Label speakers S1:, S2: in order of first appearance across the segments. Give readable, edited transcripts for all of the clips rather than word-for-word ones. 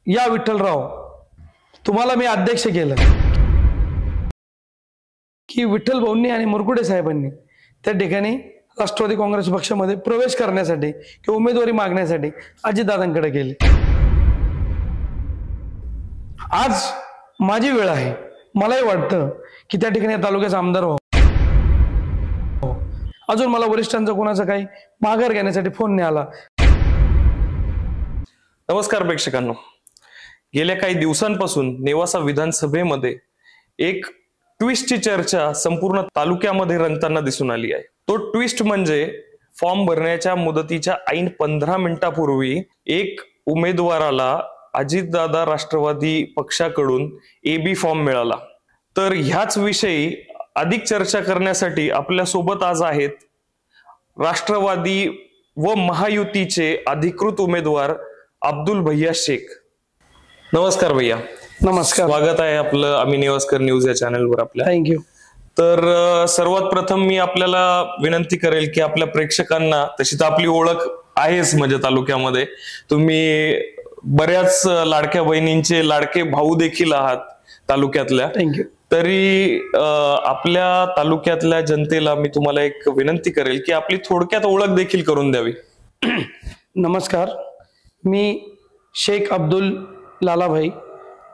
S1: या विठ्ठलराव, तुम्हाला मी अध्यक्ष केलं की विठ्ठल भाऊंनी आणि मुरकुटे साहेबांनी त्या ठिकाणी राष्ट्रवादी काँग्रेस पक्षामध्ये प्रवेश करण्यासाठी किंवा उमेदवारी मागण्यासाठी अजितदादांकडे गेले। आज माझी वेळ आहे, मलाही वाटतं की त्या ठिकाणी तालुक्याचा आमदार व्हावं। अजून मला वरिष्ठांचा कोणाचा काही माघार घेण्यासाठी फोन नाही आला।
S2: नमस्कार प्रेक्षकांनो, गेल्या काही दिवसांपासून नेवासा विधानसभेमध्ये एक ट्विस्टची चर्चा संपूर्ण तालुक्यामध्ये रंगताना दिसून आली आहे। तो ट्विस्ट म्हणजे फॉर्म भरण्याच्या मुदतीच्या ऐन 15 मिनिटापूर्वी एक उमेदवाराला अजितदादा राष्ट्रवादी पक्षाकडून एबी फॉर्म मिळाला। तर ह्याच विषयी अधिक चर्चा करण्यासाठी आपल्या सोबत आज आहेत राष्ट्रवादी व महायुतीचे अधिकृत उमेदवार अब्दुल भैया शेख। नमस्कार भैया।
S1: नमस्कार,
S2: स्वागत आहे आपलं आम्ही नेवास्कर न्यूज या चॅनलवर आपल्या।
S1: थँक्यू।
S2: तर सर्वात प्रथम मी आपल्याला विनंती करेल की आपल्या प्रेक्षकांना, तशी तर आपली ओळख आहेच म्हणजे तालुक्यामध्ये, तुम्ही बऱ्याच लाडक्या बहिणींचे लाडके भाऊ देखील आहात तालुक्यातल्या।
S1: थँक्यू।
S2: तरी आपल्या तालुक्यातल्या जनतेला मी तुम्हाला एक विनंती करेल की आपली थोडक्यात ओळख देखील करून द्यावी।
S1: नमस्कार, मी शेख अब्दुल लालाभाई,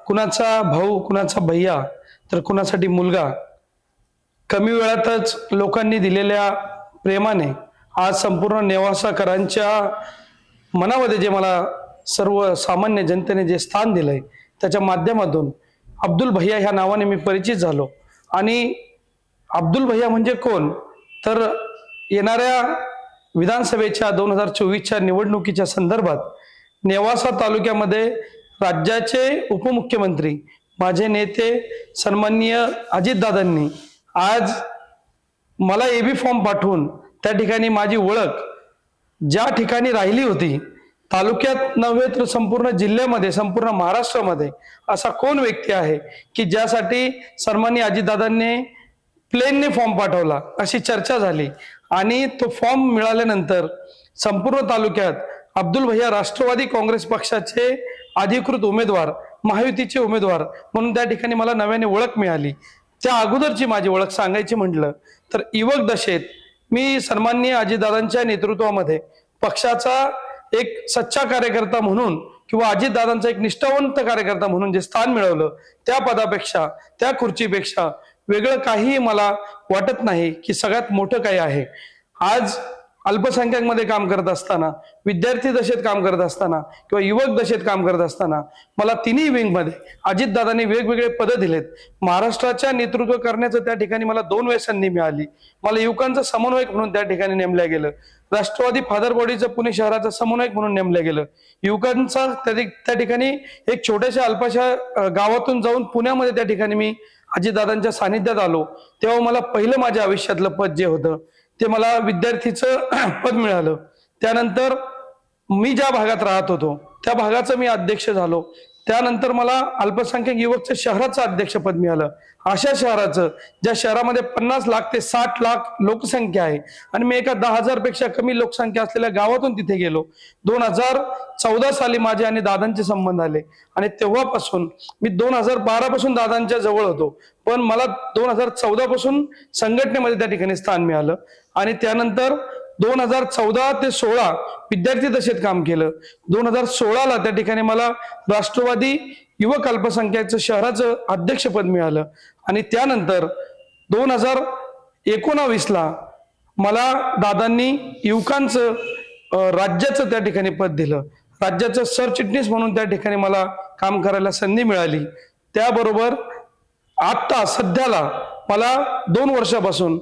S1: कुणाचा भाऊ, कुणाचा भैया तर कुणासाठी मुलगा। कमी वेळातच लोकांनी दिलेल्या प्रेमाने आज संपूर्ण नेवासाकरांच्या मनामध्ये जे मला सर्वसामान्य जनतेने जे स्थान दिलंय त्याच्या माध्यमातून अब्दुल भैया ह्या नावाने मी परिचित झालो। आणि अब्दुल भैया म्हणजे कोण तर येणाऱ्या विधानसभेच्या 2024च्या निवडणुकीच्या संदर्भात नेवासा तालुक्यामध्ये राज्याचे उपमुख्यमंत्री माझे नेते सन्माननीय अजितदादांनी आज मला एबी फॉर्म पाठवून त्या ठिकाणी माझी ओळख ज्या ठिकाणी राहिली होती, तालुक्यात नव्हे तर संपूर्ण जिल्ह्यामध्ये, संपूर्ण महाराष्ट्रामध्ये असा कोण व्यक्ती आहे की ज्यासाठी सन्माननीय अजितदादांनी प्लेनने फॉर्म पाठवला, अशी चर्चा झाली। आणि तो फॉर्म मिळाल्यानंतर संपूर्ण तालुक्यात अब्दुल भैया राष्ट्रवादी काँग्रेस पक्षाचे अधिकृत उमेदवार, महायुतीचे उमेदवार म्हणून त्या ठिकाणी मला नव्याने ओळख मिळाली। त्या अगोदरची माझी ओळख सांगायची म्हटलं तर युवक दशेत मी सन्माननीय अजितदादांच्या नेतृत्वामध्ये पक्षाचा एक सच्चा कार्यकर्ता म्हणून किंवा अजितदादांचा एक निष्ठावंत कार्यकर्ता म्हणून जे स्थान मिळवलं, त्या पदापेक्षा, त्या खुर्चीपेक्षा वेगळं काही मला वाटत नाही की सगळ्यात मोठं काही आहे। आज अल्पसंख्याक मध्ये काम करत असताना, विद्यार्थी दशेत काम करत असताना किंवा युवक दशेत काम करत असताना मला तिन्ही विंग मध्ये अजितदादांनी वेगवेगळे पद दिलेत। महाराष्ट्राच्या नेतृत्व करण्याचं त्या ठिकाणी मला 2 वेळा संधी मिळाली। मला युवकांचं समन्वयक म्हणून त्या ठिकाणी नेमलं गेलं, राष्ट्रवादी फादर बॉडीचं पुणे शहराचं समन्वयक म्हणून नेमलं गेलं। युवकांचा त्या ठिकाणी एक छोट्याशा अल्पशा गावातून जाऊन पुण्यामध्ये त्या ठिकाणी मी अजितदादांच्या सानिध्यात आलो। तेव्हा मला पहिलं माझ्या आयुष्यातलं पद जे होतं ते मला विद्यार्थीचं पद मिळालं। त्यानंतर मी ज्या भागात राहत होतो त्या भागाचं मी अध्यक्ष झालो। त्यानंतर मला अल्पसंख्याक युवकचं शहराचं अध्यक्षपद मिळालं। अशा शहराचं, ज्या शहरामध्ये 50 लाख ते 60 लाख लोकसंख्या आहे आणि मी एका 10,000 पेक्षा कमी लोकसंख्या असलेल्या गावातून तिथे गेलो। 2014 साली माझे आणि दादांचे संबंध आले आणि तेव्हापासून मी 2012 पासून दादांच्या जवळ होतो, पण मला 2014 पासून संघटनेमध्ये त्या ठिकाणी स्थान मिळालं। आणि त्यानंतर 2014 ते 16 विद्यार्थी दशेत काम केलं। 2016ला त्या ठिकाणी मला राष्ट्रवादी युवक अल्पसंख्याकचं शहराचं अध्यक्षपद मिळालं। आणि त्यानंतर 2019ला मला दादांनी युवकांचं राज्याचं त्या ठिकाणी पद दिलं। राज्याचं सरचिटणीस म्हणून त्या ठिकाणी मला काम करायला संधी मिळाली। त्याबरोबर आता सध्याला मला 2 वर्षापासून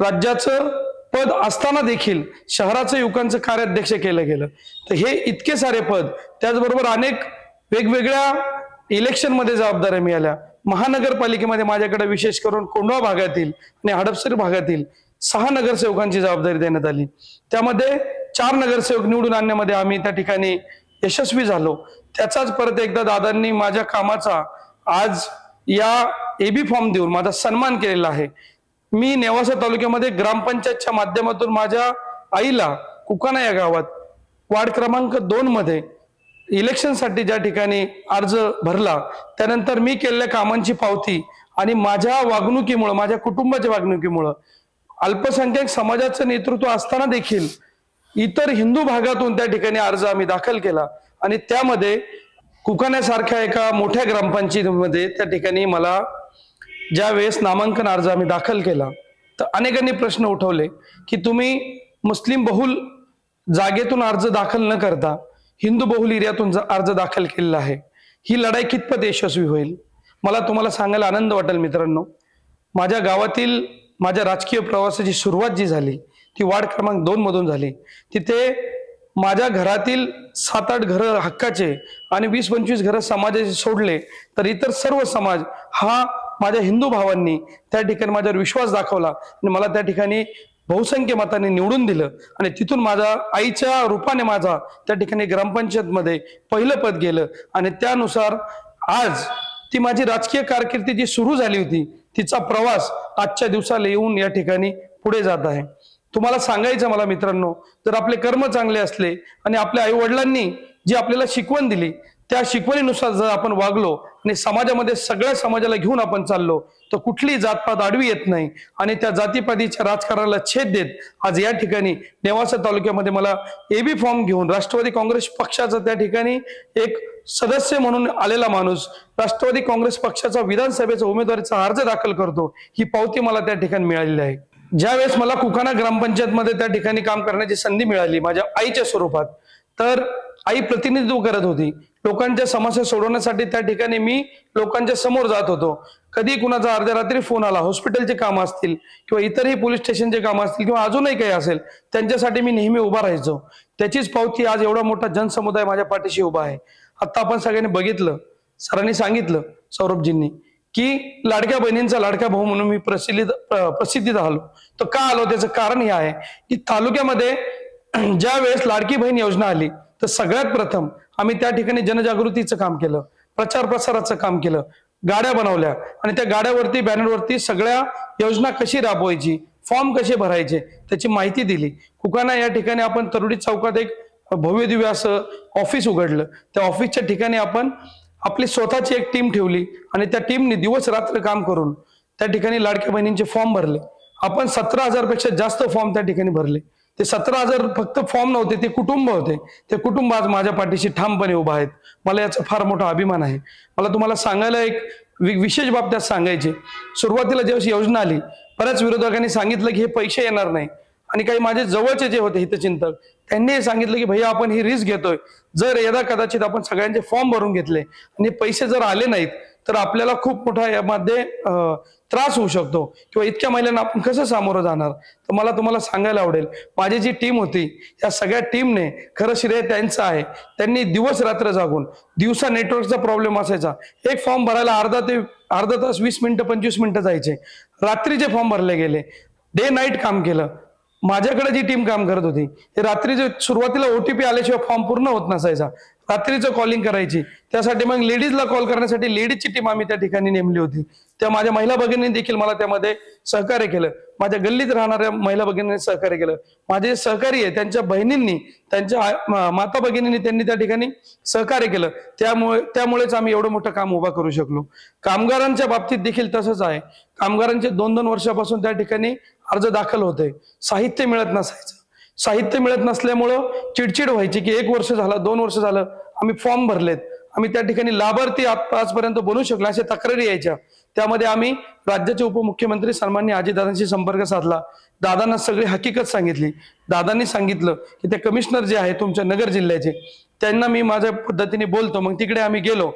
S1: राज्याचं पद असताना देखील शहराचं युवकांचं कार्याध्यक्ष केलं गेलं। तर हे इतके सारे पद, त्याचबरोबर अनेक वेगवेगळ्या इलेक्शन मध्ये जबाबदाऱ्या मिळाल्या। महानगरपालिकेमध्ये माझ्याकडे विशेष करून कोंढवा भागातील आणि हडपसर भागातील 6 नगरसेवकांची जबाबदारी देण्यात आली। त्यामध्ये 4 नगरसेवक निवडून आणण्यामध्ये आम्ही त्या ठिकाणी यशस्वी झालो। त्याचाच परत एकदा दादांनी माझ्या कामाचा आज या एबी फॉर्म देऊन माझा सन्मान केलेला आहे। मी नेवासा तालुक्यामध्ये ग्रामपंचायतच्या माध्यमातून माझ्या आईला कुकाना या गावात वार्ड क्रमांक 2 मध्ये इलेक्शनसाठी ज्या ठिकाणी अर्ज भरला त्यानंतर मी केलेल्या कामांची पावती आणि माझ्या वागणुकीमुळं, माझ्या कुटुंबाच्या वागणुकीमुळं अल्पसंख्याक समाजाचं नेतृत्व असताना देखील इतर हिंदू भागातून त्या ठिकाणी अर्ज आम्ही दाखल केला आणि त्यामध्ये कुकाण्यासारख्या एका मोठ्या ग्रामपंचायतीमध्ये त्या ठिकाणी मला ज्या वेळेस नामांकन अर्ज आम्ही दाखल केला तर अनेकांनी प्रश्न उठवले की तुम्ही मुस्लिम बहुल जागेतून अर्ज दाखल न करता हिंदू बहुल एरियातून अर्ज दाखल केलेला आहे, ही लढाई कितपत यशस्वी होईल? मला तुम्हाला सांगायला आनंद वाटेल मित्रांनो, माझ्या गावातील माझ्या राजकीय प्रवासाची सुरुवात जी झाली ती वार्ड क्रमांक 2 मधून झाली. तिथे माझ्या घरातील 7-8 घरं हक्काचे आणि 20-25 घरं समाजाचे सोडले तर इतर सर्व समाज हा माझ्या हिंदू भावांनी त्या ठिकाणी माझ्यावर विश्वास दाखवला आणि मला त्या ठिकाणी बहुसंख्य मताने निवडून दिलं आणि तिथून माझ्या आईच्या रूपाने माझा त्या ठिकाणी ग्रामपंचायत मध्ये पहिलं पद गेलं आणि त्यानुसार आज ती माझी राजकीय कारकिर्दी जी सुरू झाली होती तिचा प्रवास आजच्या दिवसाला येऊन या ठिकाणी पुढे जात आहे. तुम्हाला सांगायचं मला मित्रांनो, जर आपले कर्म चांगले असले आणि आपल्या आई वडिलांनी जी आपल्याला शिकवण दिली त्या शिकवणीनुसार जर आपण वागलो आणि समाजामध्ये सगळ्या समाजाला घेऊन आपण चाललो तर कुठली जातपात आडवी येत नाही आणि त्या जातीपातीच्या राजकारणाला छेद देत आज या ठिकाणी नेवासा तालुक्यामध्ये मला एबी फॉर्म घेऊन राष्ट्रवादी काँग्रेस पक्षाचा त्या ठिकाणी एक सदस्य म्हणून आलेला माणूस राष्ट्रवादी काँग्रेस पक्षाचा विधानसभेचा उमेदवारीचा अर्ज दाखल करतो, ही पावती मला त्या ठिकाणी मिळालेली आहे. ज्यावेळेस मला कुकाणा ग्रामपंचायत मध्ये त्या ठिकाणी काम करण्याची संधी मिळाली माझ्या आईच्या स्वरूपात, तर आई प्रतिनिधित्व करत होती. लोकांच्या समस्या सोडवण्यासाठी त्या ठिकाणी मी लोकांच्या समोर जात होतो. कधी कुणाचा अर्ध्या रात्री फोन आला, हॉस्पिटलचे काम असतील किंवा इतरही पोलीस स्टेशनचे काम असतील किंवा अजूनही काही असेल, त्यांच्यासाठी मी नेहमी उभा राहायचो. त्याचीच पावती आज एवढा मोठा जनसमुदाय माझ्या पाठीशी उभा आहे. आता आपण सगळ्यांनी बघितलं, सरांनी सांगितलं सौरभजींनी की लाडक्या बहिणींचा लाडका भाऊ म्हणून मी प्रसिद्धीत आलो. तर का आलो त्याचं कारण हे आहे की तालुक्यामध्ये ज्या वेळेस लाडकी बहीण योजना आली तर सगळ्यात प्रथम आम्ही त्या ठिकाणी जनजागृतीचं काम केलं, प्रचार प्रसाराचं काम केलं, गाड्या बनवल्या आणि त्या गाड्यावरती बॅनरवरती सगळ्या योजना कशी राबवायची, फॉर्म कसे भरायचे त्याची माहिती दिली. कुकाणा या ठिकाणी आपण तरुडी चौकात एक भव्य दिव्य असं ऑफिस उघडलं. त्या ऑफिसच्या ठिकाणी आपण आपली स्वतःची एक टीम ठेवली आणि त्या टीमने दिवस रात्र काम करून त्या ठिकाणी लाडक्या बहिणींचे फॉर्म भरले. आपण 17,000 पेक्षा जास्त फॉर्म त्या ठिकाणी भरले. ते 17,000 फक्त फॉर्म नव्हते, ते कुटुंब होते. ते कुटुंब आज माझ्या पाठीशी ठामपणे उभा आहेत. मला याचा फार मोठा अभिमान आहे. मला तुम्हाला सांगायला एक विशेष बाब त्यात सांगायची. सुरुवातीला जेव्हा योजना आली बऱ्याच विरोधकांनी सांगितलं की हे पैसे येणार नाही आणि काही माझे जवळचे जे होते हितचिंतक त्यांनी सांगितलं की भैया आपण ही रिस्क घेतोय, जर यदा कदाचित आपण सगळ्यांचे फॉर्म भरून घेतले आणि पैसे जर आले नाहीत तर आपल्याला खूप मोठा यामध्ये त्रास होऊ शकतो किंवा इतक्या महिलांना आपण कसं सामोरं जाणार. तर मला तुम्हाला सांगायला आवडेल, माझी जी टीम होती या सगळ्या टीमने खरं श्रेय त्यांचं आहे. त्यांनी दिवस रात्र जागून, दिवसा नेटवर्कचा प्रॉब्लेम असायचा, एक फॉर्म भरायला अर्धा तास 20 मिनिटं 25 मिनिटं जायचे, रात्रीचे फॉर्म भरले गेले, डे नाईट काम केलं. माझ्याकडे जी टीम काम करत होती ते रात्रीचे सुरुवातीला OTP आल्याशिवाय फॉर्म पूर्ण होत नसायचा, रात्रीचं कॉलिंग करायची. त्यासाठी मग लेडीजला कॉल करण्यासाठी लेडीजची टीम आम्ही त्या ठिकाणी नेमली होती. त्या माझ्या महिला भगिनींनी देखील मला त्यामध्ये सहकार्य केलं. माझ्या गल्लीत राहणाऱ्या महिला भगिनींनी सहकार्य केलं. माझे सहकारी आहे त्यांच्या बहिणींनी, त्यांच्या माता भगिनींनी त्यांनी त्या ठिकाणी सहकार्य केलं. त्यामुळेच आम्ही एवढं मोठं काम उभा करू शकलो. कामगारांच्या बाबतीत देखील तसंच आहे. कामगारांचे 2-2 वर्षापासून त्या ठिकाणी अर्ज दाखल होते. साहित्य मिळत नसायचं. साहित्य मिळत नसल्यामुळं चिडचिड व्हायची की 1 वर्ष झालं, 2 वर्ष झालं आम्ही फॉर्म भरलेत, आम्ही त्या ठिकाणी लाभार्थी आजपर्यंत बनू शकलो, अशा तक्रारी यायच्या. त्यामध्ये आम्ही राज्याचे उपमुख्यमंत्री सन्माननीय अजितदादांशी संपर्क साधला. दादांना सगळी हकीकत सांगितली. दादांनी सांगितलं की ते कमिशनर जे आहे तुमच्या नगर जिल्ह्याचे त्यांना मी माझ्या पद्धतीने बोलतो. मग तिकडे आम्ही गेलो.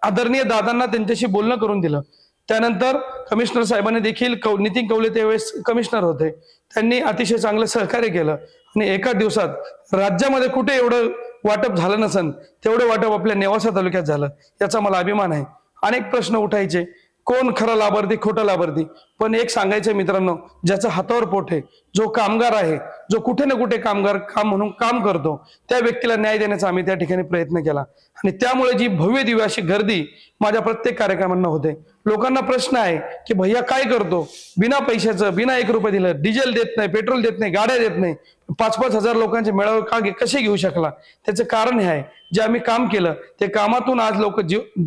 S1: आदरणीय दादांना त्यांच्याशी बोलणं करून दिलं. त्यानंतर कमिशनर साहेबांनी देखील नितीन कवले त्यावेळेस कमिशनर होते, त्यांनी अतिशय चांगलं सहकार्य केलं आणि एका दिवसात राज्यामध्ये कुठे एवढं वाटप झालं नसन तेवढं वाटप आपल्या नेवासा तालुक्यात झालं. याचा मला अभिमान आहे. अनेक प्रश्न उठायचे, कोण खरा लाभार्थी खोटा लाभार्थी, पण एक सांगायचं मित्रांनो, ज्याचा हातावर पोट आहे, जो कामगार आहे, जो कुठे ना कुठे कामगार काम म्हणून काम करतो त्या व्यक्तीला न्याय देण्याचा आम्ही त्या ठिकाणी प्रयत्न केला आणि त्यामुळे जी भव्य दिव्य अशी गर्दी माझ्या प्रत्येक कार्यक्रमांना होते. लोकांना प्रश्न आहे की भैया काय करतो, बिना पैशाचं, बिना 1 रुपये दिलं, डिझेल देत नाही, पेट्रोल देत नाही, गाड्या देत नाही, 5-5 हजार लोकांचे मेळावे कसे घेऊ शकला? त्याचं कारण हे आहे, जे आम्ही काम केलं ते कामातून आज लोक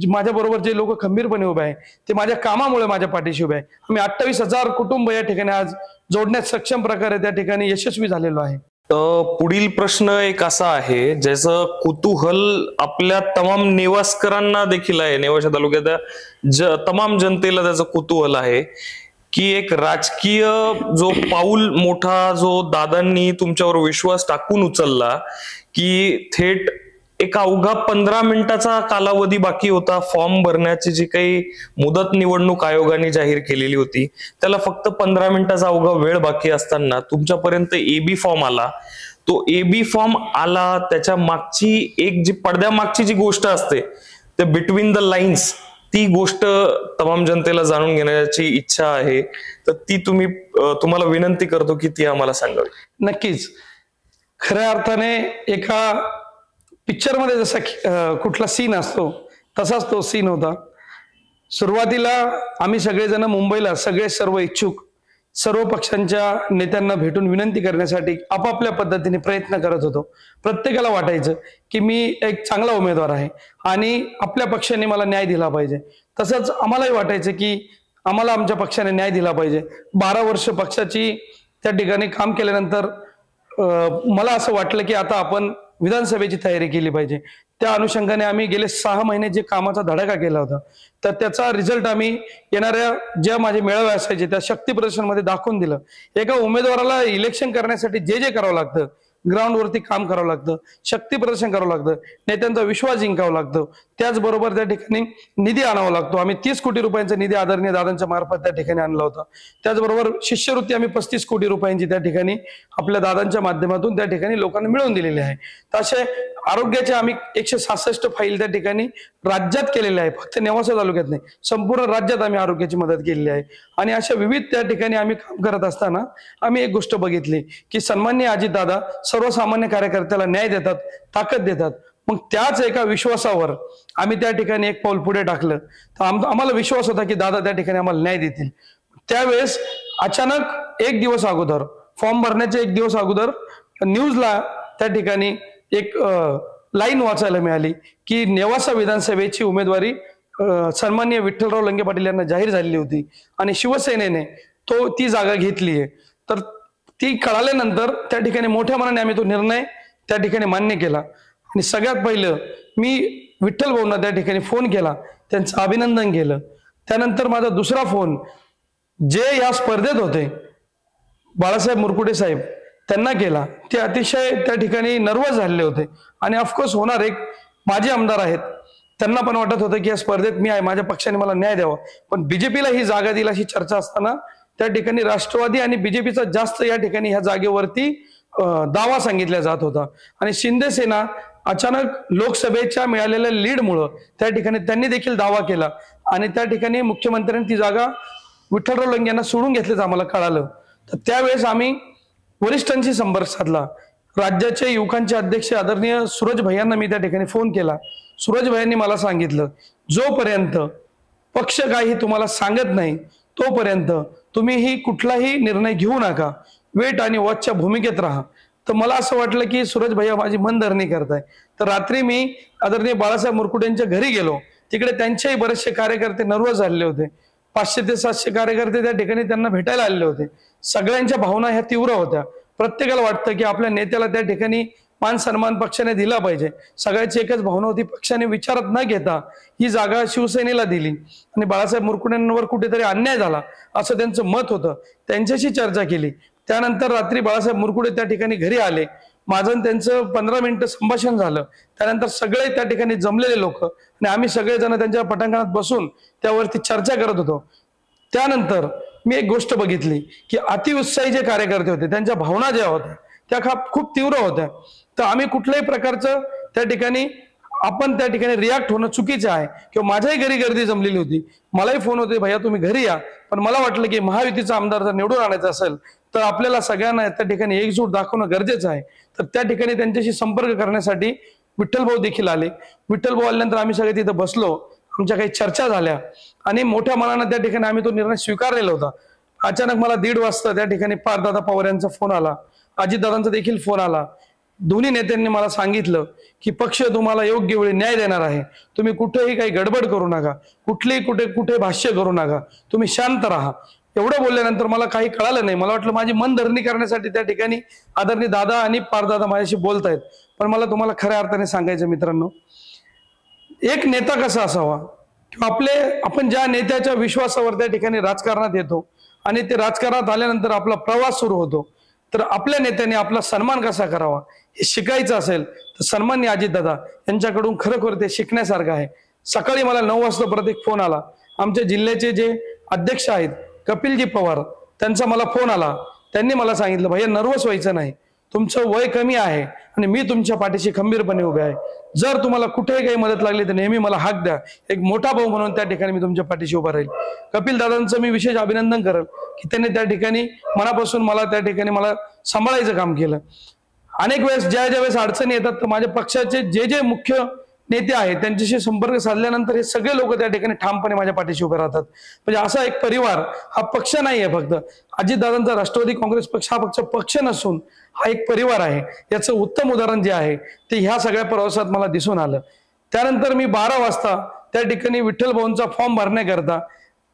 S1: माझ्या बरोबर जे लोक खंबीरपणे उभे आहे ते माझ्या कामामुळे माझ्या पाठीशी उभे आहे. आम्ही 28,000 कुटुंब या ठिकाणी आज जोडण्यात सक्षम प्रकारे त्या ठिकाणी यशस्वी झालेलो आहे.
S2: पुढील प्रश्न एक असा आहे ज्याचं कुतूहल आपल्या तमाम नेवासकरांना देखील आहे, नेवासा तालुक्याच्या तमाम जनतेला त्याचं कुतूहल आहे की एक राजकीय जो पाऊल मोठा जो दादांनी तुमच्यावर विश्वास टाकून उचलला की थेट एक अवघा 15 मिनिटाचा कालावधी बाकी होता फॉर्म भरण्याची जी काही मुदत निवडणूक आयोगाने जाहीर केलेली होती त्याला फक्त 15 मिनिटाचा अवघा वेळ बाकी असताना तुमच्यापर्यंत एबी फॉर्म आला. तो एबी फॉर्म आला, त्याच्या मागची एक जी पडद्यामागची जी गोष्ट असते ते बिटवीन द लाईन्स, ती गोष्ट तमाम जनतेला जाणून घेण्याची इच्छा आहे, तर ती तुम्हाला विनंती करतो की ती आम्हाला सांगावी.
S1: नक्कीच. खऱ्या अर्थाने एका पिक्चर मध्ये जसा कुठला सीन असतो तसाच तो सीन होता. सुरुवातीला आम्ही सगळेजण मुंबईला सर्व इच्छुक सर्व पक्षांच्या नेत्यांना भेटून विनंती करण्यासाठी आपापल्या पद्धतीने प्रयत्न करत होतो. प्रत्येकाला वाटायचं की मी एक चांगला उमेदवार आहे आणि आपल्या पक्षाने मला न्याय दिला पाहिजे. तसंच आम्हालाही वाटायचं की आम्हाला आमच्या पक्षाने न्याय दिला पाहिजे. 12 वर्ष पक्षाची त्या ठिकाणी काम केल्यानंतर मला असं वाटलं की आता आपण विधानसभेची तयारी केली पाहिजे. त्या अनुषंगाने आम्ही गेले 6 महिने जे कामाचा धडाका केला होता तर त्याचा रिझल्ट आम्ही येणाऱ्या ज्या माझे मेळावे असायचे त्या शक्ती प्रदर्शनमध्ये दाखवून दिलं. एका उमेदवाराला इलेक्शन करण्यासाठी जे जे करावं लागतं, ग्राउंडवरती काम करावं लागतं, शक्ती प्रदर्शन करावं लागतं, नेत्यांचा विश्वास जिंकावं लागतं, त्याचबरोबर त्या ठिकाणी निधी आणावा लागतो. आम्ही 30 कोटी रुपयांचा निधी आदरणीय दादांच्या मार्फत त्या ठिकाणी आणला होता. त्याचबरोबर शिष्यवृत्ती आम्ही 35 कोटी रुपयांची त्या ठिकाणी आपल्या दादांच्या माध्यमातून त्या ठिकाणी लोकांना मिळवून दिलेली आहे. तसे आरोग्याचे आम्ही 166 फाईल त्या ठिकाणी राज्यात केलेल्या आहे, फक्त नेवासा तालुक्यात नाही, संपूर्ण राज्यात आम्ही आरोग्याची मदत केलेली आहे. आणि अशा विविध त्या ठिकाणी आम्ही काम करत असताना आम्ही एक गोष्ट बघितली की सन्माननीय अजितदादा सर्वसामान्य कार्यकर्त्याला न्याय देतात, ताकद देतात. मग त्याच एका विश्वासावर आम्ही त्या ठिकाणी एक पाऊल पुढे टाकलं. तर आम्हाला विश्वास होता की दादा त्या ठिकाणी आम्हाला न्याय देतील. त्यावेळेस अचानक 1 दिवस अगोदर, फॉर्म भरण्याच्या 1 दिवस अगोदर न्यूजला त्या ठिकाणी एक लाईन वाचायला मिळाली की नेवासा विधानसभेची उमेदवारी सन्माननीय विठ्ठलराव लंगे पाटील यांना जाहीर झालेली होती आणि शिवसेनेने ती जागा घेतली आहे. तर ती कळाल्यानंतर त्या ठिकाणी मोठ्या मनाने आम्ही तो निर्णय त्या ठिकाणी मान्य केला. आणि सगळ्यात पहिलं मी विठ्ठल भाऊंना त्या ठिकाणी फोन केला, त्यांचं अभिनंदन केलं. त्यानंतर माझा दुसरा फोन जे या स्पर्धेत होते बाळासाहेब मुरकुटे साहेब त्यांना केला. ते अतिशय त्या ठिकाणी नर्वस झालेले होते आणि ऑफकोर्स होणार, एक माझे आमदार आहेत, त्यांना पण वाटत होतं की या स्पर्धेत मी आहे, माझ्या पक्षाने मला न्याय द्यावा. पण बीजेपीला ही जागा दिला अशी चर्चा असताना त्या ठिकाणी राष्ट्रवादी आणि बीजेपीचा जास्त या ठिकाणी ह्या जागेवरती दावा सांगितला जात होता. आणि शिंदे सेना अचानक लोकसभेच्या मिळालेल्या लीडमुळं त्या ठिकाणी त्यांनी देखील दावा केला आणि त्या ठिकाणी मुख्यमंत्र्यांनी ती जागा विठ्ठलराव लंगे यांना सोडून घेतल्याचं आम्हाला कळालं. तर त्यावेळेस आम्ही वरिष्ठांशी संपर्क साधला. राज्याचे युवकांचे अध्यक्ष आदरणीय सूरज भैयांना मी त्या ठिकाणी फोन केला. सूरज भैयांनी मला सांगितलं जोपर्यंत पक्ष काही तुम्हाला सांगत नाही तोपर्यंत तुम्ही ही कुठलाही निर्णय घेऊ नका, वेट आणि वॉचच्या भूमिकेत राहा. तर मला असं वाटलं की सूरज भैया माझी मनधरणी करताय. तर रात्री मी आदरणीय बाळासाहेब मुरकुटेंच्या घरी गेलो. तिकडे त्यांचेही बरेचसे कार्यकर्ते नर्वस झालेले होते. 500 ते 700 कार्यकर्ते त्या ठिकाणी त्यांना भेटायला आलेले होते. सगळ्यांच्या भावना ह्या तीव्र होत्या. प्रत्येकाला वाटतं की आपल्या नेत्याला त्या ठिकाणी मान सन्मान पक्षाने दिला पाहिजे. सगळ्याची एकच भावना होती, पक्षाने विचारात न घेता ही जागा शिवसेनेला दिली आणि बाळासाहेब मुरकुटेंवर कुठेतरी अन्याय झाला असं त्यांचं मत होतं. त्यांच्याशी चर्चा केली. त्यानंतर रात्री बाळासाहेब मुरकुटे त्या ठिकाणी घरी आले. माझं त्यांचं 15 मिनिटं संभाषण झालं. त्यानंतर सगळे त्या ठिकाणी जमलेले लोक आणि आम्ही सगळेजण त्यांच्या पटांगणात बसून त्यावरती चर्चा करत होतो. त्यानंतर मी एक गोष्ट बघितली की अतिउत्साही जे कार्यकर्ते होते त्यांच्या भावना ज्या होत्या त्या खूप तीव्र होत्या. तर आम्ही कुठल्याही प्रकारचं त्या ठिकाणी आपण त्या ठिकाणी रिॲक्ट होणं चुकीचं आहे. किंवा माझ्याही घरी गर्दी जमलेली होती, मलाही फोन होते, भैया तुम्ही घरी या, पण मला वाटलं की महायुतीचा आमदार जर निवडून आणायचा असेल तर आपल्याला सगळ्यांना त्या ठिकाणी एकजूट दाखवणं गरजेचं आहे. तर त्या ठिकाणी त्यांच्याशी संपर्क करण्यासाठी विठ्ठल भाऊ देखील आले. विठ्ठल भाऊ आल्यानंतर आम्ही सगळे तिथं बसलो, आमच्या काही चर्चा झाल्या आणि मोठ्या मनानं त्या ठिकाणी आम्ही तो निर्णय स्वीकारलेला होता. अचानक मला 1:30 वाजता त्या ठिकाणी पार्थदादा पवार यांचा फोन आला, अजितदादांचा देखील फोन आला. दोन्ही नेत्यांनी मला सांगितलं की पक्ष तुम्हाला योग्य वेळी न्याय देणार आहे, तुम्ही कुठेही काही गडबड करू नका, कुठे भाष्य करू नका, तुम्ही शांत राहा. एवढं बोलल्यानंतर मला काही कळालं नाही. मला वाटलं माझी मनधरणी करण्यासाठी त्या ठिकाणी आदरणीय दादा आणि पार्थदादा माझ्याशी बोलतायत. पण मला तुम्हाला खऱ्या अर्थाने सांगायचं मित्रांनो, एक नेता कसा असावा किंवा आपण ज्या नेत्याच्या विश्वासावर त्या ठिकाणी राजकारणात येतो आणि ते राजकारणात आल्यानंतर आपला प्रवास सुरू होतो, तर आपल्या नेत्याने आपला सन्मान कसा करावा हे शिकायचं असेल तर सन्माननीय अजितदादा यांच्याकडून खरोखर ते शिकण्यासारखं आहे. सकाळी मला 9 वाजता परत एक फोन आला. आमच्या जिल्ह्याचे जे अध्यक्ष आहेत कपिलजी पवार, त्यांचा मला फोन आला. त्यांनी मला सांगितलं, भैया नर्वस व्हायचं नाही, तुमचं वय कमी आहे आणि मी तुमच्या पाठीशी खंबीरपणे उभे आहे. जर तुम्हाला कुठेही काही मदत लागली तर नेहमी मला हाक द्या, एक मोठा भाऊ म्हणून त्या ठिकाणी मी तुमच्या पाठीशी उभा राहील. कपिल दादांचं मी विशेष अभिनंदन करेल की त्यांनी त्या ठिकाणी मनापासून मला त्या ठिकाणी मला सांभाळायचं काम केलं. अनेक वेळेस ज्या वेळेस अडचणी येतात तर माझ्या पक्षाचे जे मुख्य नेते आहेत त्यांच्याशी संपर्क साधल्यानंतर हे सगळे लोक त्या ठिकाणी ठामपणे माझ्या पाठीशी उभे राहतात. म्हणजे असा एक परिवार, हा पक्ष नाही आहे फक्त. अजितदादांचा राष्ट्रवादी काँग्रेस पक्ष हा पक्ष नसून हा एक परिवार आहे. याचं उत्तम उदाहरण जे आहे ते ह्या सगळ्या प्रवासात मला दिसून आलं. त्यानंतर मी 12 वाजता त्या ठिकाणी विठ्ठल भाऊंचा फॉर्म भरण्याकरता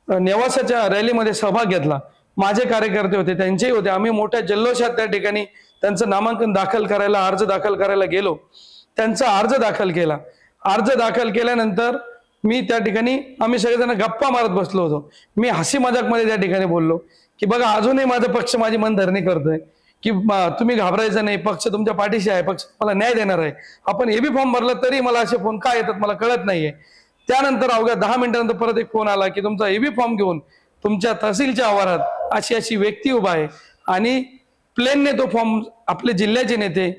S1: नेवासाच्या रॅलीमध्ये सहभाग घेतला. माझे कार्यकर्ते होते, त्यांचेही होते. आम्ही मोठ्या जल्लोषात त्या ठिकाणी त्यांचं नामांकन दाखल करायला, अर्ज दाखल करायला गेलो. त्यांचा अर्ज दाखल केला. अर्ज दाखल केल्यानंतर मी त्या ठिकाणी आम्ही सगळेजण गप्पा मारत बसलो होतो. मी हसी मजाक मध्ये त्या ठिकाणी बोललो की बघा अजूनही माझा पक्ष माझी मनधरणी करतोय की तुम्ही घाबरायचं नाही, पक्ष तुमच्या पाठीशी आहे, पक्ष मला न्याय देणार आहे. आपण एबी फॉर्म भरला तरी मला असे फोन का येतात मला कळत नाहीये. त्यानंतर अवघ्या 10 मिनिटांनंतर परत एक फोन आला की तुमचा एबी फॉर्म घेऊन तुमच्या तहसीलच्या आवारात अशी व्यक्ती उभा आहे आणि प्लेनने तो फॉर्म आपले जिल्ह्याचे नेते,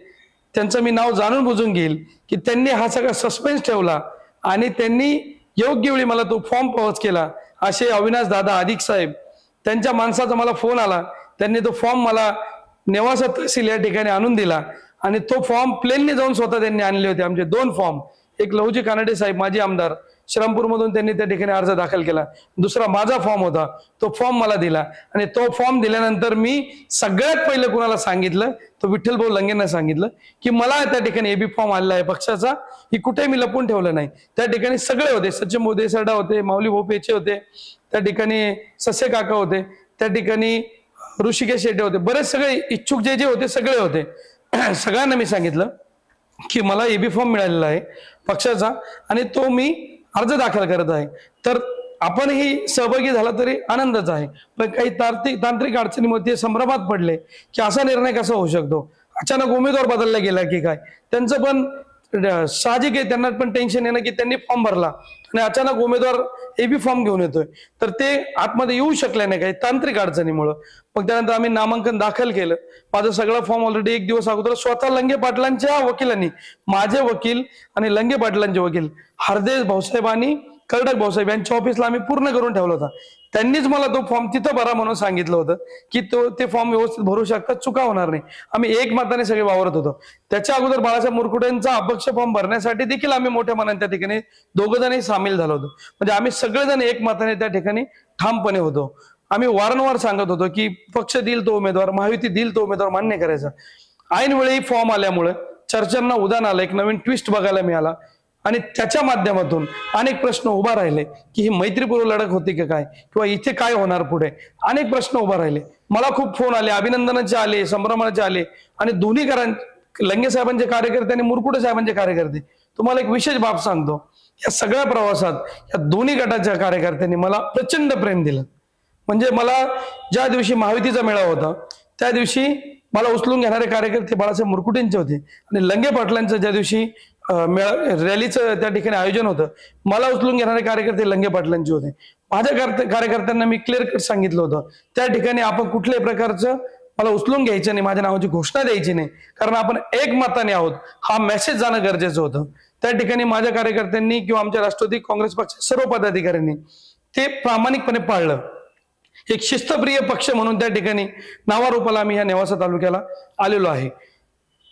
S1: त्यांचं मी नाव जाणून बुजून घेईल की त्यांनी हा सगळा सस्पेन्स ठेवला आणि त्यांनी योग्य वेळी मला तो फॉर्म पोहोच केला. असे अविनाश दादा अधिक साहेब, त्यांच्या माणसाचा मला फोन आला. त्यांनी तो फॉर्म मला नेवासा तहसील या ठिकाणी आणून दिला आणि तो फॉर्म प्लेनने जाऊन स्वतः त्यांनी आणले होते. आमचे 2 फॉर्म, एक लहुजी कानडे साहेब माजी आमदार श्रीरामपूरमधून त्यांनी त्या ठिकाणी अर्ज दाखल केला, दुसरा माझा फॉर्म होता, तो फॉर्म मला दिला. आणि तो फॉर्म दिल्यानंतर मी सगळ्यात पहिलं कुणाला सांगितलं, तो विठ्ठल भाऊ लंगेंना सांगितलं की मला त्या ठिकाणी एबी फॉर्म आलेला आहे पक्षाचा, ही कुठेही मी लपून ठेवलं नाही. त्या ठिकाणी सगळे होते, सचिन मोदे सरडा होते, माऊली भाऊ पेचे होते, त्या ठिकाणी ससे काका होते, त्या ठिकाणी ऋषिकेश शेट्टे होते, बरेच सगळे इच्छुक जे होते सगळे होते. सगळ्यांना मी सांगितलं की मला एबी फॉर्म मिळालेला आहे पक्षाचा आणि तो मी अर्ज दाखल करत आहे. तर आपणही सहभागी झाला तरी आनंदच आहे. पण काही तांत्रिक अडचणीमध्ये संभ्रमात पडले की असा निर्णय कसा होऊ शकतो, अचानक उमेदवार बदलला गेला की काय. त्यांचं पण साहजिक आहे, त्यांना पण टेन्शन येणं की त्यांनी फॉर्म भरला आणि अचानक उमेदवार एबी फॉर्म घेऊन येतोय, तर ते आतमध्ये येऊ शकले नाही काही तांत्रिक अडचणीमुळं. मग त्यानंतर आम्ही नामांकन दाखल केलं. माझा सगळा फॉर्म ऑलरेडी 1 दिवस अगोदर स्वतः लंगे पाटलांच्या वकिलांनी, माझे वकील आणि लंगे पाटलांचे वकील हरदेश भाऊसाहेब आणि कर्डक भाऊसाहेब यांच्या ऑफिसला आम्ही पूर्ण करून ठेवला होता. त्यांनीच मला तो फॉर्म तिथं भरा म्हणून सांगितलं होतं की ते फॉर्म व्यवस्थित भरू शकतात, चुका होणार नाही. आम्ही एकमताने सगळे वावरत होतो. त्याच्या अगोदर बाळासाहेब मुरकुटेंचा अपक्ष फॉर्म भरण्यासाठी देखील आम्ही मोठ्या मनाने त्या ठिकाणी 2 जणही सामील झालो होतो. म्हणजे आम्ही सगळेजण एकमताने त्या ठिकाणी ठामपणे होतो. आम्ही वारंवार सांगत होतो की पक्ष देईल तो उमेदवार, महायुती देईल तो उमेदवार मान्य करायचा. ऐन वेळी फॉर्म आल्यामुळे चर्चांना उधाण आलं, एक नवीन ट्विस्ट बघायला मिळाला आणि त्याच्या माध्यमातून अनेक प्रश्न उभा राहिले की ही मैत्रीपूर्व लढत होती की काय, किंवा इथे काय होणार पुढे, अनेक प्रश्न उभा राहिले. मला खूप फोन आले, अभिनंदनाचे आले, संभ्रमाचे आले आणि दोन्ही लंगे साहेबांचे कार्यकर्ते आणि मुरकुटे साहेबांचे कार्यकर्ते. तुम्हाला एक विशेष बाब सांगतो, या सगळ्या प्रवासात या दोन्ही गटाच्या कार्यकर्त्यांनी मला प्रचंड प्रेम दिलं. म्हणजे मला ज्या दिवशी महायुतीचा मेळावा होता त्या दिवशी मला उचलून घेणारे कार्यकर्ते बाळासाहेब मुरकुटेंचे होते आणि लंगे पाटलांचं ज्या दिवशी रॅलीचं त्या ठिकाणी आयोजन होतं, मला उचलून घेणारे कार्यकर्ते लंगे पाटलांचे होते. माझ्या कार्यकर्त्यांना मी क्लिअर कट सांगितलं होतं त्या ठिकाणी आपण कुठल्याही प्रकारचं मला उचलून घ्यायचं नाही, माझ्या नावाची घोषणा द्यायची नाही, कारण आपण एकमताने आहोत हा मेसेज जाणं गरजेचं होतं. त्या ठिकाणी माझ्या कार्यकर्त्यांनी किंवा आमच्या राष्ट्रवादी काँग्रेस पक्षाच्या सर्व पदाधिकाऱ्यांनी ते प्रामाणिकपणे पाळलं. एक शिस्तप्रिय पक्ष म्हणून त्या ठिकाणी नावारूपाला आम्ही ह्या नेवासा तालुक्याला आलेलो आहे.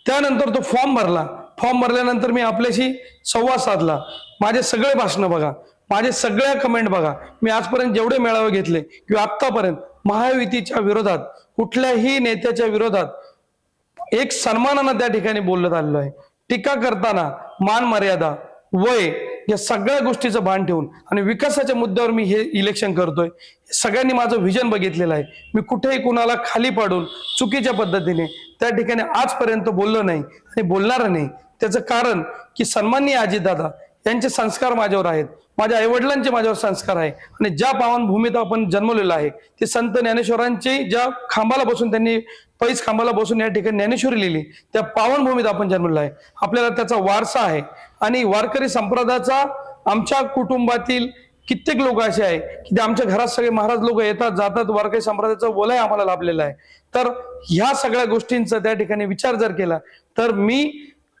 S1: त्यानंतर तो फॉर्म भरला. फॉर्म भरल्यानंतर मी आपल्याशी संवाद साधला. माझे सगळे भाषणं बघा, माझे सगळ्या कमेंट बघा. मी आजपर्यंत जेवढे मेळावे घेतले किंवा आतापर्यंत महायुतीच्या विरोधात कुठल्याही नेत्याच्या विरोधात एक सन्मानानं त्या ठिकाणी बोलत आलेलो आहे. टीका करताना मान मर्यादा, वय या सगळ्या गोष्टीचं भान ठेवून आणि विकासाच्या मुद्द्यावर मी हे इलेक्शन करतोय. सगळ्यांनी माझं व्हिजन बघितलेलं आहे. मी कुठेही कुणाला खाली पाडून चुकीच्या पद्धतीने त्या ठिकाणी आजपर्यंत बोललो नाही आणि बोलणार नाही. त्याचं कारण की सन्माननीय अजितदादा यांचे संस्कार माझ्यावर आहेत, माझ्या आईवडिलांचे माझ्यावर संस्कार आहे आणि ज्या पावनभूमीत आपण जन्मलेलं आहे ते संत ज्ञानेश्वरांचे ज्या खांबाला बसून त्यांनी पैस खांबाला बसून या ठिकाणी ज्ञानेश्वरी लिहिली त्या पावनभूमीत आपण जन्मलेलो आहे. आपल्याला त्याचा वारसा आहे आणि वारकरी संप्रदायाचा आमच्या कुटुंबातील कित्येक लोक असे आहे की ते आमच्या घरात सगळे महाराज लोक येतात जातात. वारकरी संप्रदायाचं बोलाय आम्हाला लाभलेलं आहे. तर ह्या सगळ्या गोष्टींचा त्या ठिकाणी विचार जर केला तर मी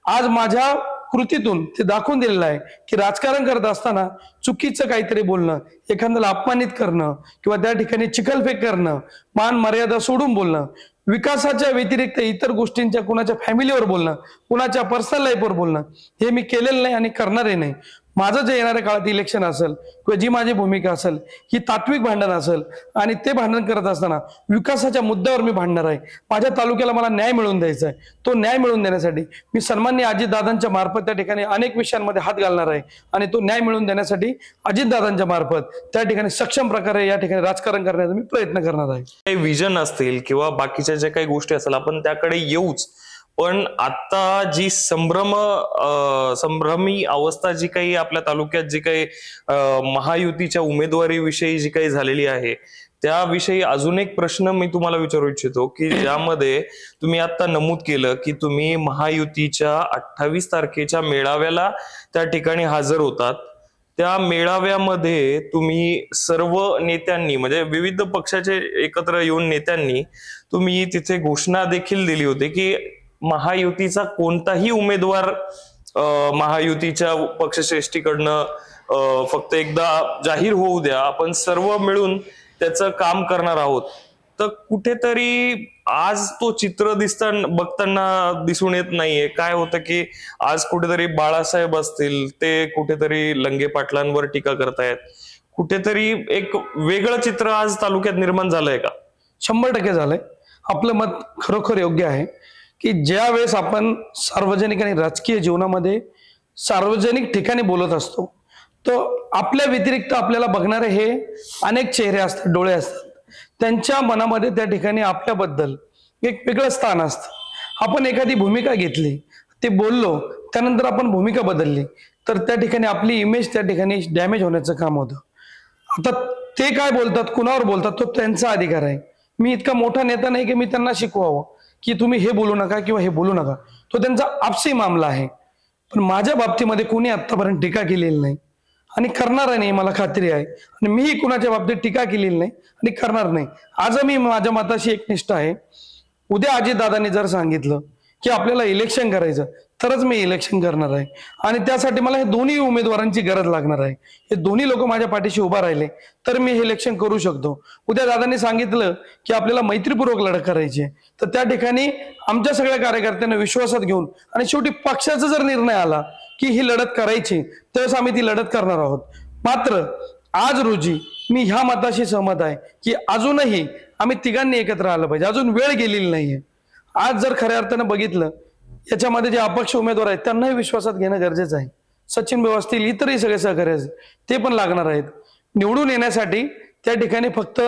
S1: आज माझ्या कृतीतून ते दाखवून दिलेलं आहे की राजकारण करत असताना चुकीचं काहीतरी बोलणं, एखाद्याला अपमानित करणं किंवा त्या ठिकाणी चिखलफेक करणं, मान मर्यादा सोडून बोलणं, विकासाच्या व्यतिरिक्त इतर गोष्टींच्या कुणाच्या फॅमिलीवर बोलणं, कुणाच्या पर्सनल लाईफवर बोलणं हे मी केलेलं नाही आणि करणारही नाही. माझं जे येणाऱ्या काळात इलेक्शन असेल किंवा जी माझी भूमिका असेल ही तात्विक भांडण असेल आणि ते भांडण करत असताना विकासाच्या मुद्द्यावर मी भांडणार आहे. माझ्या तालुक्याला मला न्याय मिळवून द्यायचा आहे. तो न्याय मिळवून देण्यासाठी मी सन्माननीय अजितदादांच्या मार्फत त्या ठिकाणी अनेक विषयांमध्ये हात घालणार आहे आणि तो न्याय मिळवून देण्यासाठी अजितदादांच्या मार्फत त्या ठिकाणी सक्षम प्रकारे या ठिकाणी राजकारण करण्याचा मी प्रयत्न करणार आहे.
S2: काही विजन असतील किंवा बाकीच्या ज्या काही गोष्टी असतील आपण त्याकडे येऊच, पण आता जी संभ्रमी अवस्था जी काही आपल्या तालुक्यात जी काही महायुतीच्या उमेदवारीविषयी जी काही झालेली आहे त्याविषयी अजून एक प्रश्न मी तुम्हाला विचारू इच्छितो की ज्यामध्ये तुम्ही आता नमूद केलं की तुम्ही महायुतीच्या 28 तारखेच्या मेळाव्याला त्या ठिकाणी हजर होतात. त्या मेळाव्यामध्ये तुम्ही सर्व नेत्यांनी म्हणजे विविध पक्षाचे एकत्र येऊन नेत्यांनी तुम्ही तिथे घोषणा देखील दिली होती की महायुतीचा कोणताही उमेदवार महायुतीच्या पक्षश्रेष्ठीकडनं फक्त एकदा जाहीर होऊ द्या, आपण सर्व मिळून त्याचं काम करणार आहोत. तर कुठेतरी आज तो चित्र बघताना दिसून येत नाहीये. काय होतं की आज कुठेतरी बाळासाहेब असतील ते कुठेतरी लंगे पाटलांवर टीका करतायत. कुठेतरी एक वेगळं चित्र आज तालुक्यात निर्माण झालंय का?
S1: 100% झालंय. आपलं मत खरोखर योग्य आहे की ज्या वेळेस आपण सार्वजनिक आणि राजकीय जीवनामध्ये सार्वजनिक ठिकाणी बोलत असतो तो आपल्या व्यतिरिक्त आपल्याला बघणारे हे अनेक चेहरे असतात, डोळे असतात. त्यांच्या मनामध्ये त्या ठिकाणी आपल्याबद्दल एक वेगळं स्थान असतं. आपण एखादी भूमिका घेतली, ते बोललो, त्यानंतर आपण भूमिका बदलली तर त्या ठिकाणी आपली इमेज त्या ठिकाणी डॅमेज होण्याचं काम होतं. आता ते काय बोलतात, कुणावर बोलतात तो त्यांचा अधिकार आहे. मी इतका मोठा नेता नाही की मी त्यांना शिकवावं की तुम्ही हे बोलू नका किंवा हे बोलू नका. तो त्यांचा आपसी मामला आहे. पण माझ्या बाबतीमध्ये कोणी आतापर्यंत टीका केलेली नाही आणि करणार नाही, मला खात्री आहे. आणि मीही कुणाच्या बाबतीत टीका केलेली नाही आणि करणार नाही. आज मी माझ्या मताशी एकनिष्ठ आहे. उद्या अजितदादांनी जर सांगितलं की आपल्याला इलेक्शन करायचं तरच मी इलेक्शन करणार आहे आणि त्यासाठी मला हे दोन्ही उमेदवारांची गरज लागणार आहे. हे दोन्ही लोक माझ्या पाठीशी उभा राहिले तर मी हे इलेक्शन करू शकतो. उद्या दादांनी सांगितलं की आपल्याला मैत्रीपूर्वक लढत करायची तर त्या ठिकाणी आमच्या सगळ्या कार्यकर्त्यांना विश्वासात घेऊन आणि शेवटी पक्षाचा जर निर्णय आला की ही लढत करायची त्यावेळेस आम्ही ती लढत करणार आहोत. मात्र आज रोजी मी ह्या मताशी सहमत आहे की अजूनही आम्ही तिघांनी एकत्र आलं पाहिजे. अजून वेळ गेलेली नाहीये. आज जर खऱ्या अर्थानं बघितलं याच्यामध्ये जे अपक्ष उमेदवार आहेत त्यांनाही विश्वासात घेणं गरजेचं आहे. सचिन भाऊ असतील, इतरही सगळे सहकारी ते पण लागणार आहेत. निवडून येण्यासाठी त्या ठिकाणी फक्त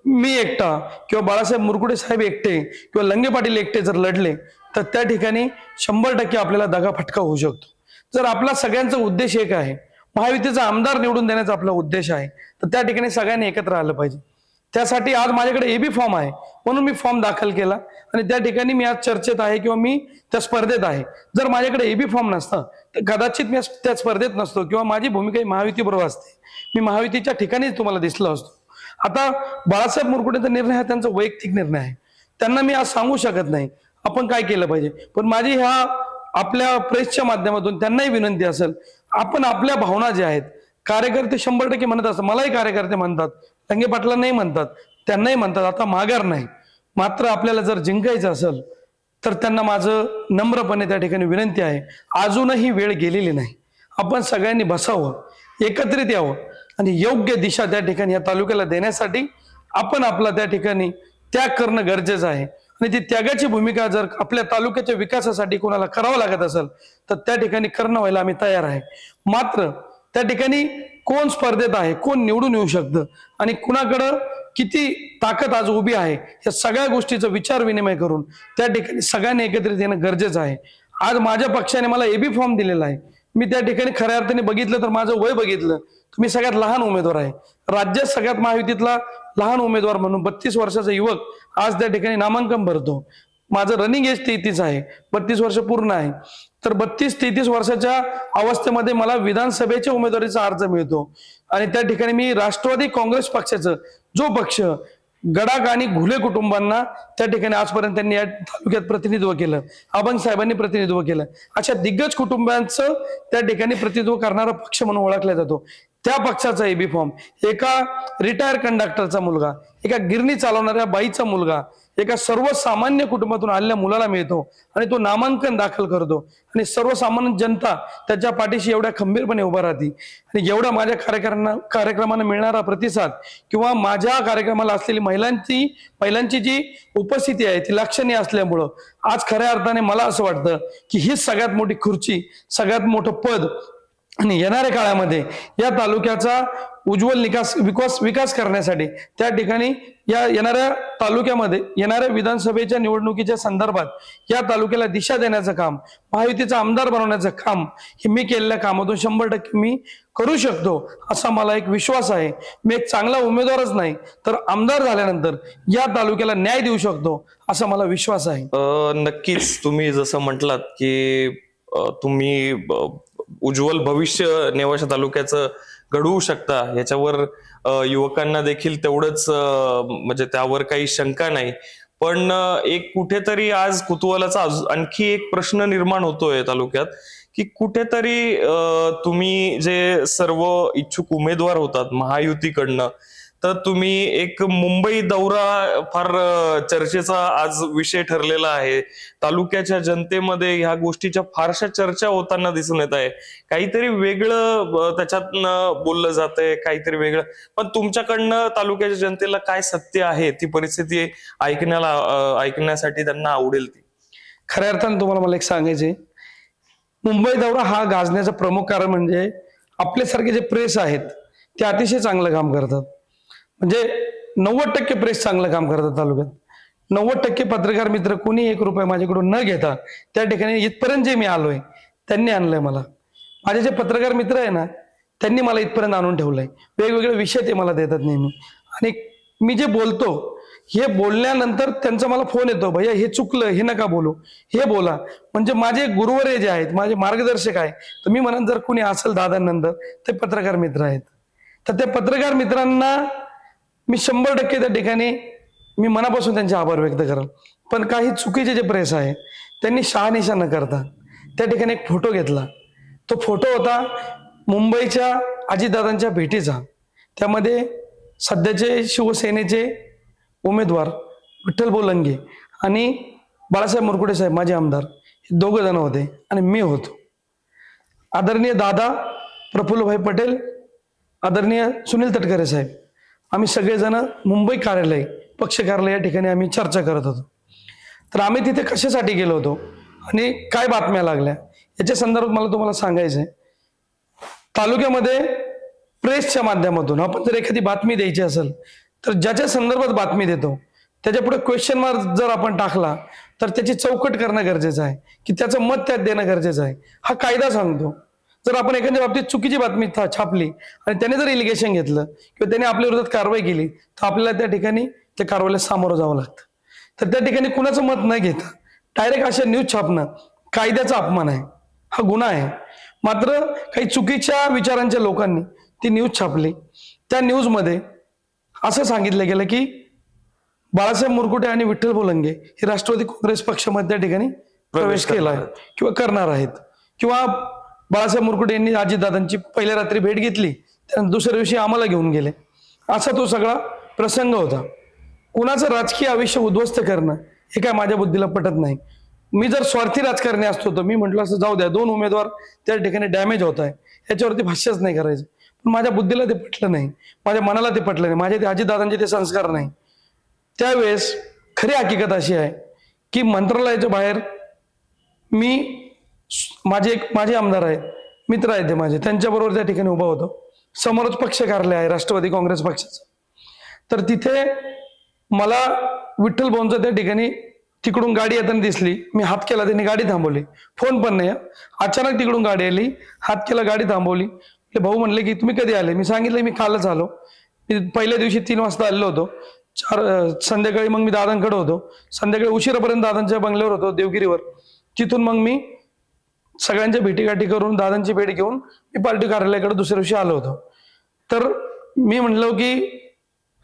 S1: मी एकटा किंवा बाळासाहेब मुरकुटे साहेब एकटे किंवा लंगे पाटील एकटे जर लढले तर त्या ठिकाणी 100% आपल्याला दगाफटका होऊ शकतो. जर आपला सगळ्यांचा उद्देश एक आहे, महायुतीचा आमदार निवडून देण्याचा आपला उद्देश आहे तर त्या ठिकाणी सगळ्यांनी एकत्र आलं पाहिजे. त्यासाठी आज माझ्याकडे एबी फॉर्म आहे म्हणून मी फॉर्म दाखल केला आणि त्या ठिकाणी मी आज चर्चेत आहे किंवा मी त्या स्पर्धेत आहे. जर माझ्याकडे एबी फॉर्म नसता तर कदाचित मी त्या स्पर्धेत नसतो किंवा माझी भूमिका महायुतीबरोबर असते. मी महायुतीच्या ठिकाणीच तुम्हाला दिसलो असतो. आता बाळासाहेब मुरकुटेंचा निर्णय हा त्यांचा वैयक्तिक निर्णय आहे. त्यांना मी आज सांगू शकत नाही आपण काय केलं पाहिजे. पण माझी ह्या आपल्या प्रेसच्या माध्यमातून त्यांनाही विनंती असेल, आपण आपल्या भावना ज्या आहेत, कार्यकर्ते 100% म्हणत असतात, मलाही कार्यकर्ते म्हणतात, लंगे पाटलांनाही म्हणतात, त्यांनाही म्हणतात, आता माघार नाही. मात्र आपल्याला जर जिंकायचं असेल तर त्यांना माझं नम्रपणे त्या ठिकाणी विनंती आहे, अजूनही वेळ गेलेली नाही. आपण सगळ्यांनी बसावं, एकत्रित यावं आणि योग्य दिशा त्या ठिकाणी या तालुक्याला देण्यासाठी आपण आपला त्या ठिकाणी त्याग करणं गरजेचं आहे. आणि ती त्यागाची भूमिका जर आपल्या तालुक्याच्या विकासासाठी कोणाला करावं लागत असेल तर त्या ठिकाणी करणं व्हायला आम्ही तयार आहे. मात्र त्या ठिकाणी कोण स्पर्धेत आहे, कोण निवडून येऊ शकतं आणि कुणाकडं किती ताकद आज उभी आहे, या सगळ्या गोष्टीचा विचार विनिमय करून त्या ठिकाणी सगळ्यांनी एकत्रित येणं गरजेचं आहे. आज माझ्या पक्षाने मला एबी फॉर्म दिलेला आहे. मी त्या ठिकाणी खऱ्या अर्थाने बघितलं तर माझं वय बघितलं, तुम्ही सगळ्यात लहान उमेदवार आहे. राज्यात सगळ्यात महायुतीतला लहान उमेदवार म्हणून 32 वर्षाचा युवक आज त्या ठिकाणी नामांकन भरतो. माझं रनिंग एज 33 आहे, 32 वर्ष पूर्ण आहे. तर 32-33 वर्षाच्या अवस्थेमध्ये मला विधानसभेच्या उमेदवारीचा अर्ज मिळतो आणि त्या ठिकाणी मी राष्ट्रवादी काँग्रेस पक्षाचं, जो पक्ष गडाख आणि घुले कुटुंबांना त्या ठिकाणी आजपर्यंत त्यांनी या तालुक्यात प्रतिनिधित्व केलं, अभंग साहेबांनी प्रतिनिधित्व केलं, अशा दिग्गज कुटुंबांचं त्या ठिकाणी प्रतिनिधित्व करणारा पक्ष म्हणून ओळखला जातो. त्या पक्षाचा एबी फॉर्म एका रिटायर कंडक्टरचा मुलगा, एका गिरणी चालवणाऱ्या बाईचा मुलगा, एका सर्वसामान्य कुटुंबातून आलेल्या मुलाला मिळतो आणि तो नामांकन दाखल करतो आणि सर्वसामान्य जनता त्याच्या पाठीशी एवढ्या खंबीरपणे उभा राहते. आणि एवढा माझ्या कार्यक्रमांना मिळणारा प्रतिसाद किंवा माझ्या कार्यक्रमाला असलेली महिलांची जी उपस्थिती आहे ती लक्षणीय असल्यामुळं आज खऱ्या अर्थाने मला असं वाटतं की ही सगळ्यात मोठी खुर्ची, सगळ्यात मोठं पद आणि येणाऱ्या काळामध्ये या तालुक्याचा उज्ज्वल विकास करण्यासाठी त्या ठिकाणी या येणाऱ्या तालुक्यामध्ये येणाऱ्या विधानसभेच्या निवडणुकीच्या संदर्भात या तालुक्याला दिशा देण्याचं काम, महायुतीचा आमदार बनवण्याचं काम हे मी केलेल्या कामातून 100% मी करू शकतो असा मला एक विश्वास आहे. मी एक चांगला उमेदवारच नाही तर आमदार झाल्यानंतर या तालुक्याला न्याय देऊ शकतो असा मला विश्वास आहे.
S2: नक्कीच तुम्ही जसं म्हटलात की तुम्ही उज्ज्वल भविष्य नेवासा तालुक्याचं घडवू शकता, याच्यावर युवकांना देखील तेवढंच म्हणजे त्यावर काही शंका नाही. पण एक कुठेतरी आज कुतूहलाचा आणखी एक प्रश्न निर्माण होतोय तालुक्यात की कुठेतरी तुम्ही जे सर्व इच्छुक उमेदवार होतात महायुतीकडनं, तर तुम्ही एक मुंबई दौरा फार चर्चेचा आज विषय ठरलेला आहे. तालुक्याच्या जनतेमध्ये ह्या गोष्टीच्या फारशा चर्चा होताना दिसून येत आहे. काहीतरी वेगळं त्याच्यातनं बोललं जातंय, काहीतरी वेगळं. पण तुमच्याकडनं तालुक्याच्या जनतेला काय सत्य आहे ती परिस्थिती ऐकण्यासाठी त्यांना आवडेल ती.
S1: खऱ्या अर्थानं तुम्हाला मला एक सांगायचे, मुंबई दौरा हा गाजण्याचं प्रमुख कारण म्हणजे आपल्यासारखे जे प्रेस आहेत ते अतिशय चांगलं काम करतात. म्हणजे 90% प्रेस चांगलं काम करतात तालुक्यात. 90% पत्रकार मित्र कोणी 1 रुपया माझ्याकडून न घेता त्या ठिकाणी इथपर्यंत जे मी आलोय त्यांनी आणलंय मला. माझे जे पत्रकार मित्र आहे ना त्यांनी मला इथपर्यंत आणून ठेवलंय. वेगवेगळे विषय ते मला देतात नेहमी आणि मी जे बोलतो हे बोलल्यानंतर त्यांचा मला फोन येतो, भैया हे चुकलं, हे नका बोलू, हे बोला. म्हणजे माझे गुरुवरे जे आहेत, माझे मार्गदर्शक आहे, तर मी म्हणन जर कोणी असेल दादांनंतर ते पत्रकार मित्र आहेत. तर त्या पत्रकार मित्रांना मी 100% त्या ठिकाणी मी मनापासून त्यांचे आभार व्यक्त करेल. पण काही चुकीचे जे प्रेस आहे त्यांनी शहानिशा न करता त्या ठिकाणी एक फोटो घेतला. तो फोटो होता मुंबईच्या अजितदादांच्या भेटीचा. त्यामध्ये सध्याचे शिवसेनेचे उमेदवार विठ्ठल बोलंगे आणि बाळासाहेब मुरकुटे साहेब माझे आमदार हे 2 जण होते आणि मी होतो. आदरणीय दादा प्रफुल्लभाई पटेल, आदरणीय सुनील तटकरे साहेब, आम्ही सगळेजण मुंबई कार्यालय, पक्ष कार्यालय या ठिकाणी आम्ही चर्चा करत होतो. तर आम्ही तिथे कशासाठी गेलो होतो आणि काय बातम्या लागल्या याच्या संदर्भात मला तुम्हाला सांगायचंय. तालुक्यामध्ये प्रेसच्या माध्यमातून आपण जर एखादी बातमी द्यायची असेल तर ज्याच्या संदर्भात बातमी देतो त्याच्या पुढे क्वेश्चन मार्क जर आपण टाकला तर त्याची चौकट करणं गरजेचं आहे की त्याचं मत त्यात देणं गरजेचं आहे. हा कायदा सांगतो. जर आपण एखाद्या बाबतीत चुकीची बातमी छापली आणि त्याने जर इलिगेशन घेतलं किंवा त्याने आपल्या विरोधात कारवाई केली तर आपल्याला त्या ठिकाणी त्या कारवाईला सामोरं जावं लागतं. तर त्या ठिकाणी कुणाचं मत न घेता डायरेक्ट अशा न्यूज छापणं कायद्याचा अपमान आहे, हा गुन्हा आहे. मात्र काही चुकीच्या विचारांच्या लोकांनी ती न्यूज छापली. त्या न्यूजमध्ये असं सांगितलं गेलं की बाळासाहेब मुरकुटे आणि विठ्ठल बोलंगे हे राष्ट्रवादी काँग्रेस पक्षामध्ये त्या ठिकाणी प्रवेश केलाय किंवा करणार आहेत, किंवा बाळासाहेब मुरकुटे यांनी अजितदादांची पहिल्या रात्री भेट घेतली, त्यानंतर दुसऱ्या दिवशी आम्हाला घेऊन गेले. असा तो सगळा प्रसंग होता. कुणाचं राजकीय आयुष्य उद्ध्वस्त करणं हे काय माझ्या बुद्धीला पटत नाही. मी जर स्वार्थी राजकारणी असतो तर मी म्हटलं असं जाऊ द्या, 2 उमेदवार त्या ठिकाणी डॅमेज होत आहे, याच्यावरती भाष्यच नाही करायचं. पण माझ्या बुद्धीला ते पटलं नाही, माझ्या मनाला ते पटलं नाही, माझ्या ते अजितदादांचे ते संस्कार नाही. त्यावेळेस खरी हकीकत अशी आहे की मंत्रालयाच्या बाहेर माझे आमदार आहेत, मित्र आहेत ते माझे, त्यांच्याबरोबर त्या ठिकाणी उभा होतो. समोरच पक्ष कार्यालय आहे राष्ट्रवादी काँग्रेस पक्षाचं. तर तिथे मला विठ्ठल भाऊंचं त्या ठिकाणी तिकडून गाडी येताना दिसली. मी हात केला, त्यांनी गाडी थांबवली. फोन पण नाही, अचानक तिकडून गाडी आली, हात केला, गाडी थांबवली. भाऊ म्हणले की तुम्ही कधी आले? मी सांगितलं मी कालच आलो. मी पहिल्या दिवशी 3 वाजता आलेलो होतो. संध्याकाळी मग मी दादांकडे होतो. संध्याकाळी उशिरापर्यंत दादांच्या बंगल्यावर होतो देवगिरीवर. तिथून मग मी सगळ्यांच्या भेटीगाठी करून दादांची भेट घेऊन मी पार्टी कार्यालयाकडे दुसऱ्या दिवशी आलो होतो. तर मी म्हणलो की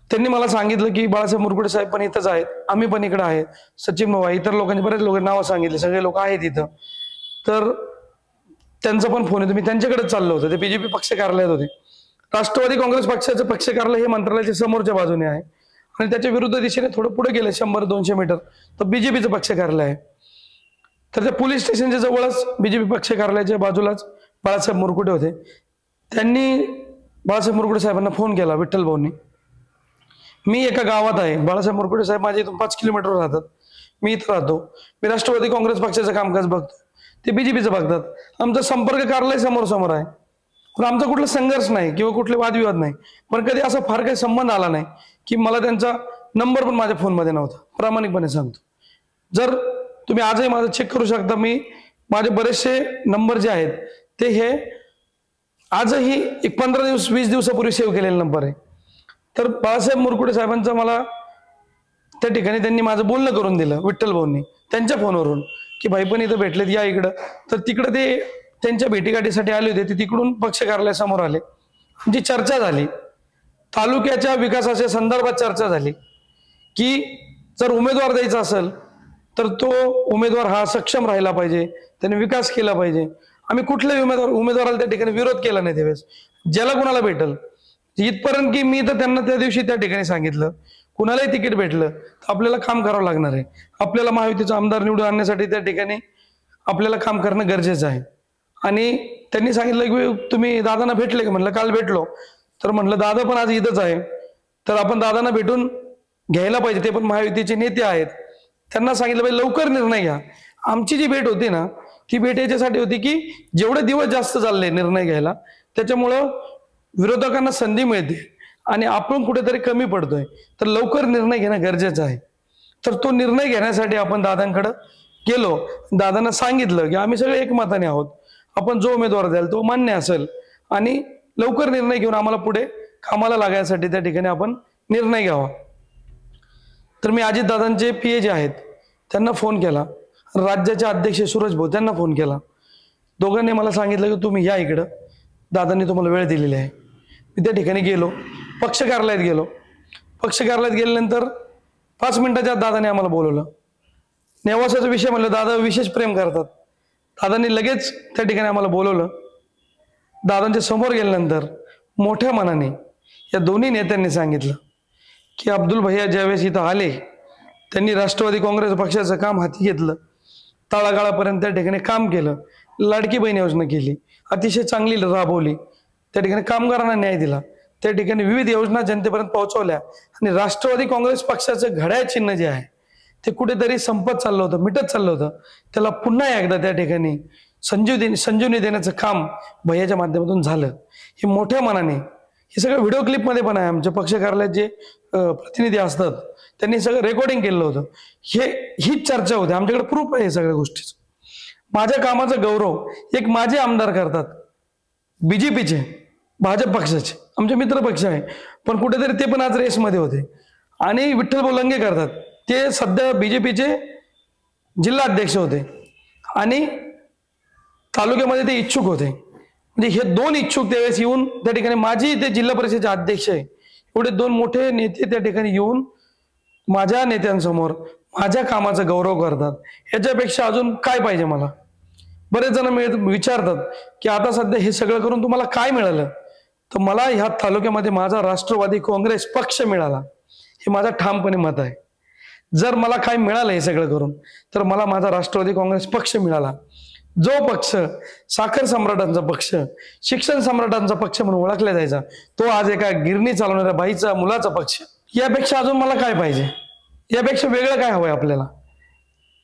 S1: त्यांनी मला सांगितलं की बाळासाहेब मुरकुटे साहेब पण इथंच आहेत, आम्ही पण इकडे आहे, सचिन भाऊ, इतर लोकांचे बरेच लोक नावं सांगितले, सगळे लोक आहेत इथं. तर त्यांचा पण फोन येतो. मी त्यांच्याकडेच चाललो होतो. ते बीजेपी पक्ष कार्यालयात होते. राष्ट्रवादी काँग्रेस पक्षाचं पक्ष कार्यालय हे मंत्रालयाच्या समोरच्या बाजूने आहे आणि त्याच्या विरुद्ध दिशेने थोडं पुढे गेले 100-200 मीटर तर बीजेपीचं पक्ष कार्यालय आहे. तर त्या पोलीस स्टेशनच्या जवळच बीजेपी पक्ष कार्यालयाच्या बाजूलाच बाळासाहेब मुरकुटे होते. त्यांनी बाळासाहेब मुरकुटे साहेबांना फोन केला विठ्ठल भाऊंनी. मी एका गावात आहे, बाळासाहेब मुरकुटे साहेब माझ्या इथून 5 किलोमीटरवर राहतात, मी इथं राहतो. मी राष्ट्रवादी काँग्रेस पक्षाचं कामकाज बघतो, ते बीजेपीचं बघतात. आमचा संपर्क कार्यालय समोर आहे, पण आमचा कुठला संघर्ष नाही किंवा कुठले वादविवाद नाही. पण कधी असा फार काही संबंध आला नाही की मला त्यांचा नंबर पण माझ्या फोनमध्ये नव्हता, प्रामाणिकपणे सांगतो. जर तुम्ही आजही माझं चेक करू शकता, मी माझे बरेचसे नंबर जे आहेत ते हे आजही 15-20 दिवसापूर्वी सेव्ह केलेले नंबर आहे. तर बाळासाहेब मुरकुटे साहेबांचं मला त्या ठिकाणी त्यांनी माझं बोलणं करून दिलं विठ्ठल भाऊंनी त्यांच्या फोनवरून की भाई पण इथं भेटलेत या इकडं. तर तिकडं ते त्यांच्या भेटीगाठीसाठी आले होते. ते तिकडून पक्ष कार्यालयासमोर आले. आमची चर्चा झाली, तालुक्याच्या विकासाच्या संदर्भात चर्चा झाली की जर उमेदवार द्यायचा असेल तर तो उमेदवार हा सक्षम राहिला पाहिजे, त्याने विकास केला पाहिजे. आम्ही कुठल्याही उमेदवाराला त्या ठिकाणी विरोध केला नाही त्यावेळेस, ज्याला कुणाला भेटल इथपर्यंत की मी तर त्यांना त्या दिवशी त्या ठिकाणी सांगितलं कुणालाही तिकीट भेटलं तर आपल्याला काम करावं लागणार आहे. आपल्याला महायुतीचा आमदार निवडून आणण्यासाठी त्या ठिकाणी आपल्याला काम करणं गरजेचं आहे. आणि त्यांनी सांगितलं की तुम्ही दादांना भेटले का? म्हणलं काल भेटलो. तर म्हणलं दादा पण आज इथंच आहे, तर आपण दादांना भेटून घ्यायला पाहिजे, ते पण महायुतीचे नेते आहेत. त्यांना सांगितलं पाहिजे लवकर निर्णय घ्या. आमची जी भेट होती ना ती भेट याच्यासाठी होती की जेवढे दिवस जास्त चालले निर्णय घ्यायला त्याच्यामुळं विरोधकांना संधी मिळते आणि आपण कुठेतरी कमी पडतोय, तर लवकर निर्णय घेणं गरजेचं आहे. तर तो निर्णय घेण्यासाठी आपण दादांकडे गेलो. दादांना सांगितलं की आम्ही सगळे एकमताने आहोत, आपण जो उमेदवार द्याल तो मान्य असेल आणि लवकर निर्णय घेऊन आम्हाला पुढे कामाला लागायसाठी त्या ठिकाणी आपण निर्णय घ्यावा. तर मी अजितदादांचे PA जे आहेत त्यांना फोन केला, राज्याचे अध्यक्ष सूरज भाऊ त्यांना फोन केला. दोघांनी मला सांगितलं की तुम्ही या इकडं, दादांनी तुम्हाला वेळ दिलेली आहे. मी त्या ठिकाणी गेलो, पक्ष कार्यालयात गेलो. पक्ष कार्यालयात गेल्यानंतर 5 मिनिटाच्या आत दादाने आम्हाला बोलवलं. नेवासाचा विषय म्हणलं, दादा विशेष प्रेम करतात. दादांनी लगेच त्या ठिकाणी आम्हाला बोलवलं. दादांच्या समोर गेल्यानंतर मोठ्या मनाने या दोन्ही नेत्यांनी सांगितलं की अब्दुल भैया ज्यावेळेस इथं आले त्यांनी राष्ट्रवादी काँग्रेस पक्षाचं काम हाती घेतलं, तळागाळापर्यंत त्या ठिकाणी काम केलं, लाडकी बहीण योजना केली, अतिशय चांगली राबवली, त्या ठिकाणी कामगारांना न्याय दिला, त्या ठिकाणी विविध योजना जनतेपर्यंत पोहोचवल्या. आणि राष्ट्रवादी काँग्रेस पक्षाचं घड्याळ चिन्ह जे आहे ते कुठेतरी संपत चाललं होतं, मिटत चाललं होतं. त्याला पुन्हा एकदा त्या ठिकाणी संजीवनी देण्याचं काम भैयाच्या माध्यमातून झालं. हे मोठ्या मनाने हे सगळं व्हिडिओ क्लिपमध्ये पण आहे. आमच्या पक्ष कार्यालयात जे प्रतिनिधी असतात त्यांनी सगळं रेकॉर्डिंग केलेलं होतं. हीच चर्चा होती. आमच्याकडे प्रूफ आहे सगळ्या गोष्टीचं. माझ्या कामाचा गौरव एक माझे आमदार करतात, बीजेपीचे, भाजप पक्षाचे, आमचे मित्र पक्ष आहे, पण कुठेतरी ते पण आज रेसमध्ये होते. आणि विठ्ठल बोलंगे करतात, ते सध्या बीजेपीचे जिल्हा अध्यक्ष होते आणि तालुक्यामध्ये ते इच्छुक होते. म्हणजे हे 2 इच्छुक त्यावेळेस येऊन त्या ठिकाणी माझी ते जिल्हा परिषदेचे अध्यक्ष आहे, एवढे 2 मोठे नेते त्या ठिकाणी येऊन माझ्या नेत्यांसमोर, माझ्या कामाचा गौरव करतात. याच्यापेक्षा अजून काय पाहिजे मला? बरेच जण विचारतात की आता सध्या हे सगळं करून तुम्हाला काय मिळालं? तर मला ह्या तालुक्यामध्ये माझा राष्ट्रवादी काँग्रेस पक्ष मिळाला, हे माझं ठामपणे मत आहे. जर मला काय मिळालं हे सगळं करून, तर मला माझा राष्ट्रवादी काँग्रेस पक्ष मिळाला. जो पक्ष साखर सम्राटांचा पक्ष, शिक्षण सम्राटांचा पक्ष म्हणून ओळखला जायचा, तो आज एका गिरणी चालवणाऱ्या बाईचा मुलाचा पक्ष. यापेक्षा अजून मला काय पाहिजे? यापेक्षा वेगळं काय हवंय आपल्याला?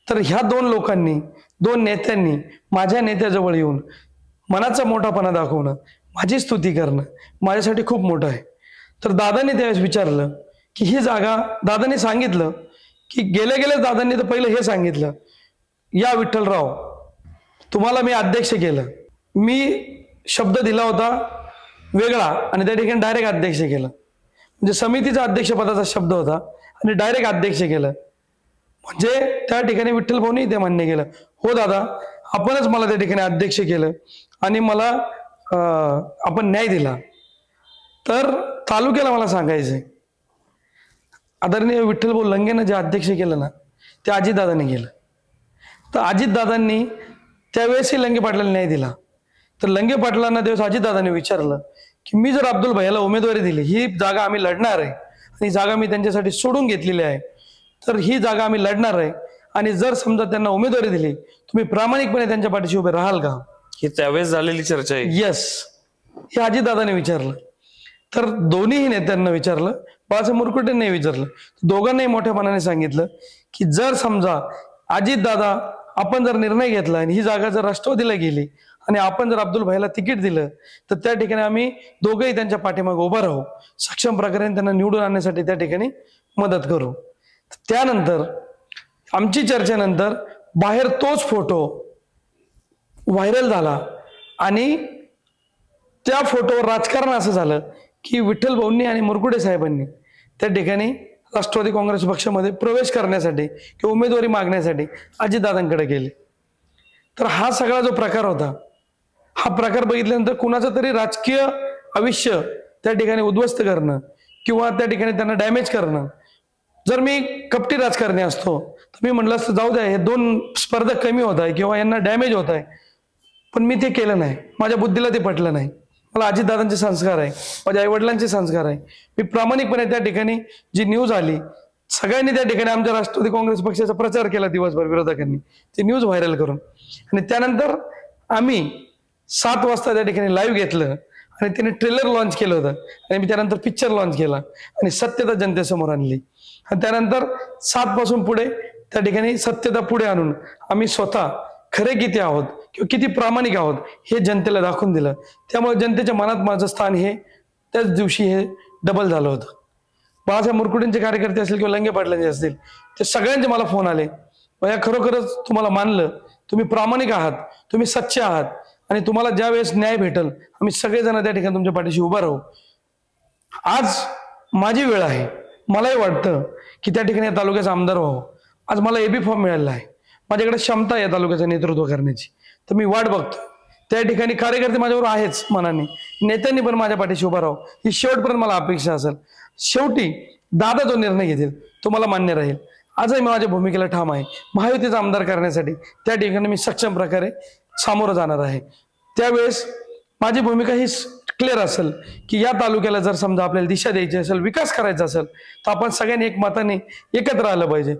S1: तर ह्या दोन लोकांनी, दोन नेत्यांनी माझ्या नेत्याजवळ येऊन मनाचा मोठापणा दाखवणं, माझी स्तुती करणं माझ्यासाठी खूप मोठं आहे. तर दादांनी त्यावेळेस विचारलं की ही जागा, दादांनी सांगितलं की गेल्या दादांनी तर पहिलं हे सांगितलं, या विठ्ठलराव तुम्हाला मी अध्यक्ष केलं. मी शब्द दिला होता वेगळा आणि त्या ठिकाणी डायरेक्ट अध्यक्ष केलं. म्हणजे समितीचा अध्यक्षपदाचा शब्द होता आणि डायरेक्ट अध्यक्ष केलं. म्हणजे त्या ठिकाणी विठ्ठल भाऊनी ते मान्य केलं, हो दादा आपणच मला त्या ठिकाणी अध्यक्ष केलं आणि मला आपण न्याय दिला. तर तालुक्याला मला सांगायचंय, आदरणीय विठ्ठल भाऊ लंगेनं जे अध्यक्ष केलं ना, ते अजितदादांनी केलं. तर अजितदादांनी त्यावेळेसही लंगे पाटलांना न्याय दिला. तर लंगे पाटलांना त्यावेळेस अजितदादांनी विचारलं की मी जर अब्दुल भैयाला उमेदवारी दिली, ही जागा आम्ही लढणार आहे आणि जागा मी त्यांच्यासाठी सोडून घेतलेली आहे, तर ही जागा आम्ही लढणार आहे आणि जर समजा त्यांना उमेदवारी दिली, तुम्ही प्रामाणिकपणे त्यांच्या पाठीशी उभे राहाल का?
S2: ही त्यावेळेस झालेली चर्चा आहे.
S1: येस, हे अजितदादांनी विचारलं. तर दोन्हीही नेत्यांना विचारलं, बाळासाहेब मुरकुटेंनी विचारलं. दोघांनाही मोठ्यापणाने सांगितलं की जर समजा अजितदादा आपण जर निर्णय घेतला आणि ही जागा जर राष्ट्रवादीला गेली आणि आपण जर अब्दुल भाईला तिकीट दिलं, तर त्या ठिकाणी आम्ही दोघंही त्यांच्या पाठीमागे उभं राहू, सक्षम प्रकारे त्यांना निवडून आणण्यासाठी त्या ठिकाणी मदत करू. त्यानंतर आमची चर्चेनंतर बाहेर तोच फोटो व्हायरल झाला आणि त्या फोटोवर राजकारण असं झालं की विठ्ठल भाऊंनी आणि मुरकुटे साहेबांनी त्या ठिकाणी राष्ट्रवादी काँग्रेस पक्षामध्ये प्रवेश करण्यासाठी किंवा उमेदवारी मागण्यासाठी अजितदादांकडे गेले. तर हा सगळा जो प्रकार होता, हा प्रकार बघितल्यानंतर कुणाचं तरी राजकीय आयुष्य त्या ठिकाणी उद्ध्वस्त करणं किंवा त्या ठिकाणी त्यांना डॅमेज करणं, जर मी कपटी राजकारणी असतो तर मी म्हटलं असतं जाऊ द्या, हे दोन स्पर्धक कमी होत आहे किंवा यांना डॅमेज होत आहे, पण मी ते केलं नाही. माझ्या बुद्धीला ते पटलं नाही. मला अजितदादांचे संस्कार आहे, माझ्या आई वडिलांचे संस्कार आहे. मी प्रामाणिकपणे त्या ठिकाणी जी न्यूज आली, सगळ्यांनी त्या ठिकाणी आमच्या राष्ट्रवादी काँग्रेस पक्षाचा प्रचार केला दिवसभर विरोधकांनी, ती न्यूज व्हायरल करून. आणि त्यानंतर आम्ही 7 वाजता त्या ठिकाणी लाईव्ह घेतलं आणि त्याने ट्रेलर लॉन्च केलं होतं आणि मी त्यानंतर पिक्चर लॉन्च केला आणि सत्यता जनतेसमोर आणली. आणि त्यानंतर 7 पासून पुढे त्या ठिकाणी सत्यता पुढे आणून आम्ही स्वतः खरे किती आहोत किंवा किती प्रामाणिक आहोत हे जनतेला दाखवून दिलं. त्यामुळे जनतेच्या मनात माझं स्थान हे त्याच दिवशी हे डबल झालं होतं. बाळासाहेब मुरकुटेंचे कार्यकर्ते असतील किंवा लंगे पाटलांचे असतील, ते सगळ्यांचे मला फोन आले, भैया खरोखरच तुम्हाला मानलं, तुम्ही प्रामाणिक आहात, तुम्ही सच्चे आहात आणि तुम्हाला ज्या वेळेस न्याय भेटल आम्ही सगळेजण त्या ठिकाणी तुमच्या पाठीशी उभा राहू. आज माझी वेळ आहे. मलाही वाटतं की त्या ठिकाणी या तालुक्याचा आमदार व्हावं. आज मला एबी फॉर्म मिळालेला आहे, माझ्याकडे क्षमता आहे या तालुक्याचं नेतृत्व करण्याची. तर मी वाट बघतो. त्या ठिकाणी कार्यकर्ते माझ्यावर आहेच मनाने, नेत्यांनी पण माझ्या पाठीशी उभा राहावं ही शेवटपर्यंत मला अपेक्षा असेल. शेवटी दादा जो निर्णय घेतील तो मला मान्य राहील. आजही मी माझ्या भूमिकेला ठाम आहे. महायुतीचा आमदार करण्यासाठी त्या ठिकाणी मी सक्षम प्रकारे सामोरं जाणार आहे. त्यावेळेस माझी भूमिका ही क्लिअर असेल की या तालुक्याला जर समजा आपल्याला दिशा द्यायची असेल, विकास करायचा असेल, तर आपण सगळ्यांनी एक मताने एकत्र आलं पाहिजे.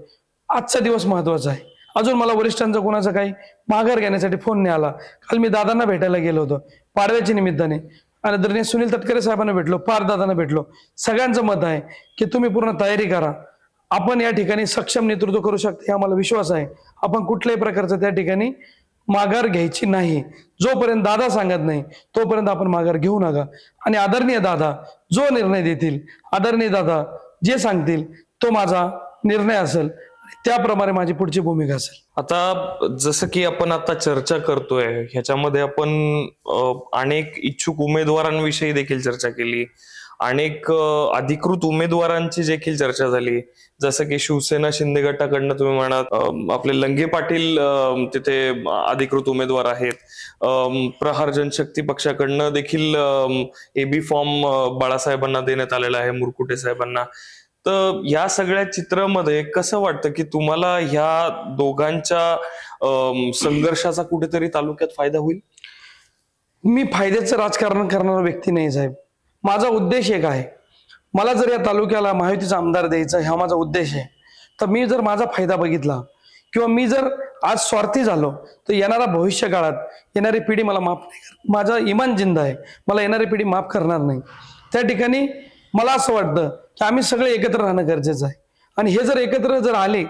S1: आजचा दिवस महत्वाचा आहे. अजून मला वरिष्ठांचा कोणाचा काही माघार घेण्यासाठी फोन नाही आला. काल मी दादांना भेटायला गेलो होतो पाडव्याच्या निमित्ताने आणि आदरणीय सुनील तटकरे साहेबांना भेटलो, पार दादांना भेटलो. सगळ्यांचं मत आहे की तुम्ही पूर्ण तयारी करा, आपण या ठिकाणी सक्षम नेतृत्व करू शकता हे आम्हाला विश्वास आहे. आपण कुठल्याही प्रकारचं त्या ठिकाणी माघार घ्यायची नाही. जोपर्यंत दादा सांगत नाही तोपर्यंत आपण माघार घेऊ नका. आणि आदरणीय दादा जो निर्णय देतील, आदरणीय दादा जे सांगतील तो माझा निर्णय असेल, त्याप्रमाणे माझी पुढची भूमिका असेल.
S2: आता जसं की आपण आता चर्चा करतोय ह्याच्यामध्ये आपण अनेक इच्छुक उमेदवारांविषयी देखील चर्चा केली, अनेक अधिकृत उमेदवारांची देखील चर्चा झाली. जसं की शिवसेना शिंदे गटाकडनं तुम्ही म्हणाल आपले लंगे पाटील तिथे अधिकृत उमेदवार आहेत. प्रहार जनशक्ती पक्षाकडनं देखील एबी फॉर्म बाळासाहेबांना देण्यात आलेला आहे, मुरकुटे साहेबांना. तर या सगळ्या चित्रामध्ये कसं वाटतं की तुम्हाला ह्या दोघांच्या संघर्षाचा कुठेतरी तालुक्यात फायदा होईल?
S1: मी फायद्याचं राजकारण करणारा व्यक्ती नाही साहेब. माझा उद्देश एक आहे. मला जर या तालुक्याला महायुतीचा आमदार द्यायचा हा माझा उद्देश आहे, तर मी जर माझा फायदा बघितला किंवा मी जर आज स्वार्थी झालो तर येणारा भविष्य काळात येणारी पिढी मला माफ नाही करणार. माझा इमान जिंदा आहे, मला येणारी पिढी माफ करणार नाही. त्या ठिकाणी मला असं वाटतं की आम्ही सगळे एकत्र राहणं गरजेचं आहे. आणि हे जर एकत्र जर आले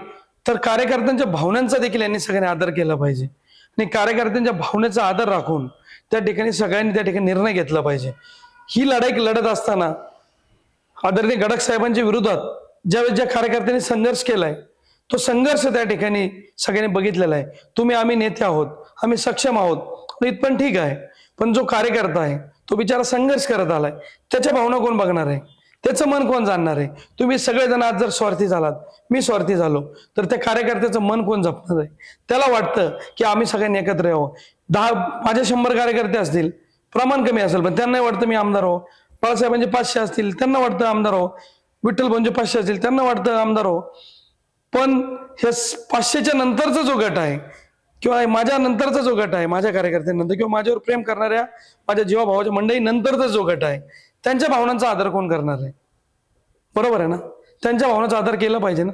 S1: तर कार्यकर्त्यांच्या भावनांचा देखील यांनी सगळ्यांनी आदर केला पाहिजे. आणि कार्यकर्त्यांच्या भावनेचा आदर राखून त्या ठिकाणी सगळ्यांनी त्या ठिकाणी निर्णय घेतला पाहिजे. ही लढाई लढत असताना आदरणीय गडाख साहेबांच्या विरोधात ज्यावेळेस ज्या कार्यकर्त्यांनी संघर्ष केलाय तो संघर्ष त्या ठिकाणी सगळ्यांनी बघितलेला आहे. तुम्ही आम्ही नेते आहोत, आम्ही सक्षम आहोत, इथपण ठीक आहे. पण जो कार्यकर्ता आहे तो बिचारा संघर्ष करत आलाय, त्याच्या भावना कोण बघणार आहे, त्याचं मन कोण जाणणार आहे? तुम्ही सगळेजण आज जर स्वार्थी झालात, मी स्वार्थी झालो, तर त्या कार्यकर्त्याचं मन कोण जपणार आहे? त्याला वाटतं की आम्ही सगळ्यांनी एकत्र यावं. माझे 100 कार्यकर्ते असतील, प्रमाण कमी असेल, पण त्यांनाही वाटतं मी आमदार हो. बाळासाहेबांचे 500 असतील, त्यांना वाटतं आमदार हो. विठ्ठल भाऊंचे 500 असतील, त्यांना वाटतं आमदार हो. पण हे 500च्या नंतरचा जो गट आहे किंवा माझ्या नंतरचा जो गट आहे, माझ्या कार्यकर्त्यांनंतर किंवा माझ्यावर प्रेम करणाऱ्या माझ्या जीवाभावाच्या मंडळी नंतरचा जो गट आहे, त्यांच्या भावनांचा आदर कोण करणार आहे? बरोबर आहे ना? त्यांच्या भावनांचा आदर केला पाहिजे ना.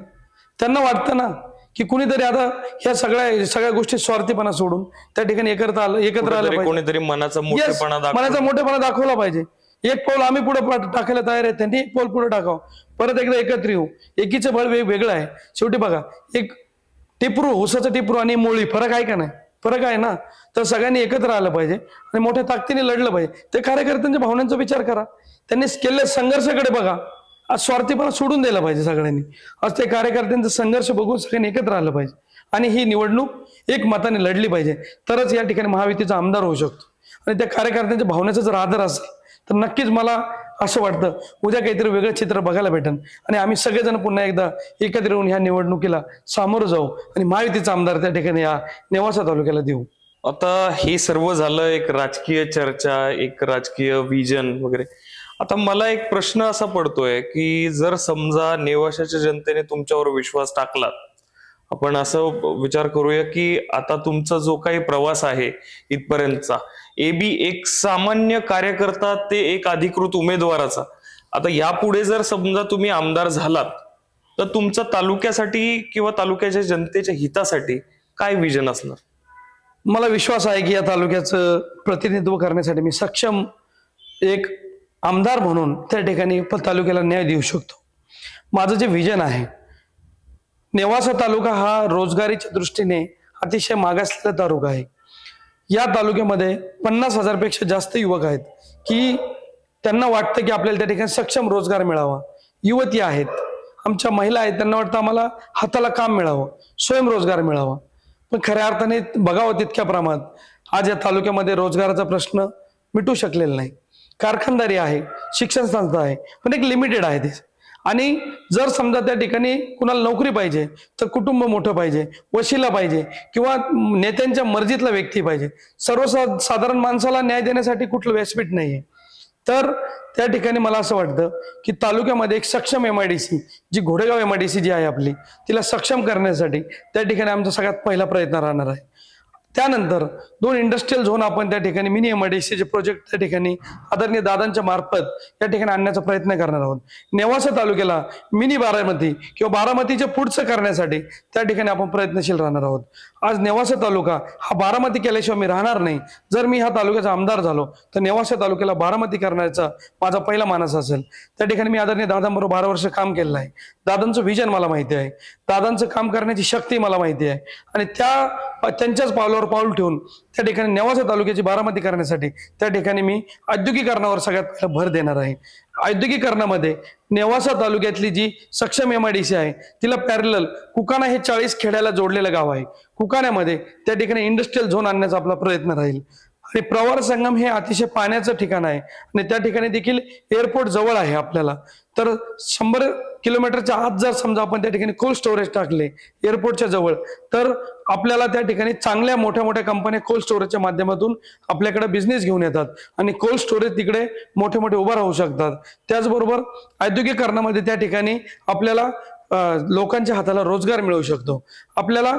S1: त्यांना वाटतं ना की कुणीतरी आता ह्या सगळ्या गोष्टी स्वार्थीपणा सोडून त्या ठिकाणी एकत्र आलं पाहिजे.
S2: कोणीतरी मनाचा
S1: मोठेपणा दाखवला पाहिजे. एक पाऊल आम्ही पुढे टाकायला तयार आहे, त्यांनी एक पाऊल पुढे टाकावं. परत एकदा एकत्र येऊ. एकीचं बळ वेगवेगळं आहे. शेवटी बघा, एक टिपरू, ऊसाचं टिपरू आणि मोळी फरक आहे का नाही? फरक आहे ना. तर सगळ्यांनी एकत्र आलं पाहिजे आणि मोठ्या ताकदीने लढलं पाहिजे. ते कार्यकर्त्यांच्या भावनांचा विचार करा, त्यांनी केलेल्या संघर्षाकडे बघा. आज स्वार्थीपणा सोडून द्यायला पाहिजे सगळ्यांनी. आज ते कार्यकर्त्यांचा संघर्ष बघून सगळ्यांनी एकत्र आलं पाहिजे आणि ही निवडणूक एक मताने लढली पाहिजे, तरच या ठिकाणी महायुतीचा आमदार होऊ शकतो. आणि त्या कार्यकर्त्यांच्या भावनेचा जर आदर असेल तर नक्कीच मला असं वाटतं उद्या काहीतरी वेगळं चित्र बघायला भेटेल आणि आम्ही सगळेजण पुन्हा एकदा एकत्र येऊन ह्या निवडणुकीला सामोरं जाऊ आणि महायुतीचा आमदार त्या ठिकाणी या नेवासा तालुक्याला देऊ.
S2: आता हे सर्व झालं एक राजकीय चर्चा, एक राजकीय विजन वगैरे. आता मला एक प्रश्न असा पडतोय की जर समजा नेवाशाच्या जनतेने तुमच्यावर विश्वास टाकला, आपण असं विचार करूया की आता तुमचा जो काही प्रवास आहे इथपर्यंतचा, एक सामान्य कार्यकर्ता ते एक अधिकृत उमेदवाराचा, आता यापुढे जर समजा तुम्ही आमदार झालात तर तुमचा तालुक्यासाठी किंवा तालुक्याच्या जनतेच्या हितासाठी काय विजन असणार?
S1: मला विश्वास आहे की या तालुक्याचं प्रतिनिधित्व करण्यासाठी मी सक्षम एक आमदार म्हणून त्या ठिकाणी तालुक्याला न्याय देऊ शकतो. माझं जे विजन आहे, नेवासा तालुका हा रोजगारीच्या दृष्टीने अतिशय मागासलेला तालुका आहे. या तालुक्यामध्ये 50,000 पेक्षा जास्त युवक आहेत की त्यांना वाटतं की आपल्याला त्या ठिकाणी सक्षम रोजगार मिळावा. युवती आहेत, आमच्या महिला आहेत, त्यांना वाटतं आम्हाला हाताला काम मिळावं, स्वयंरोजगार मिळावा. पण खऱ्या अर्थाने बघावं तितक्या प्रमाणात आज या तालुक्यामध्ये रोजगाराचा प्रश्न मिटू शकलेला नाही. कारखानदारी आहे, शिक्षण संस्था आहे, पण एक लिमिटेड आहे ते. आणि जर समजा त्या ठिकाणी कुणाला नोकरी पाहिजे तर कुटुंब मोठं पाहिजे, वशिला पाहिजे किंवा नेत्यांच्या मर्जीतला व्यक्ती पाहिजे. सर्वसाधारण माणसाला न्याय देण्यासाठी कुठलं व्यासपीठ नाहीये. तर त्या ठिकाणी मला असं वाटतं की तालुक्यामध्ये एक सक्षम MIDC, जी घोडेगाव MIDC जी आहे आपली, तिला सक्षम करण्यासाठी त्या ठिकाणी आमचा सगळ्यात पहिला प्रयत्न राहणार आहे. त्यानंतर 2 इंडस्ट्रियल झोन आपण त्या ठिकाणी मिनी MIDCचे प्रोजेक्ट त्या ठिकाणी आदरणीय दादांच्या मार्फत त्या ठिकाणी आणण्याचा प्रयत्न करणार आहोत. नेवासा तालुक्याला मिनी बारामती किंवा बारामतीच्या पुढचं करण्यासाठी त्या ठिकाणी आपण प्रयत्नशील राहणार आहोत. आज नेवासा तालुका हा बारामती केल्याशिवाय मी राहणार नाही. जर मी ह्या तालुक्याचा आमदार झालो तर नेवासा तालुक्याला बारामती करण्याचा माझा पहिला मानस असेल. त्या ठिकाणी मी आदरणीय दादांबरोबर 12 वर्ष काम केलेलं आहे. दादांचं विजन मला माहिती आहे, दादांचं काम करण्याची शक्ती मला माहिती आहे आणि त्यांच्याच पावलावर पाऊल ठेवून त्या ठिकाणी नेवासा तालुक्याची बारामती करण्यासाठी त्या ठिकाणी मी औद्योगिकरणावर सगळ्यात पहिला भर देणार आहे. औद्योगिकरणामध्ये नेवासा तालुक्यातली जी सक्षम MIDC आहे तिला पॅरलल कुकाणा हे 40 खेड्याला जोडलेलं गाव आहे. कुकाण्यामध्ये त्या ठिकाणी इंडस्ट्रियल झोन आणण्याचा आपला प्रयत्न राहील. आणि प्रवार संगम हे अतिशय पाण्याचं ठिकाण आहे आणि त्या ठिकाणी देखील एअरपोर्ट जवळ आहे आपल्याला. तर 100 किलोमीटरच्या आत जर समजा आपण त्या ठिकाणी कोल्ड स्टोरेज टाकले एअरपोर्टच्या जवळ, तर आपल्याला त्या ठिकाणी चांगल्या मोठ्या मोठ्या कंपन्या कोल्ड स्टोरेजच्या माध्यमातून आपल्याकडे बिझनेस घेऊन येतात आणि कोल्ड स्टोरेज तिकडे मोठे मोठे उभा राहू शकतात. त्याचबरोबर औद्योगिकरणामध्ये त्या ठिकाणी आपल्याला लोकांच्या हाताला रोजगार मिळू शकतो. आपल्याला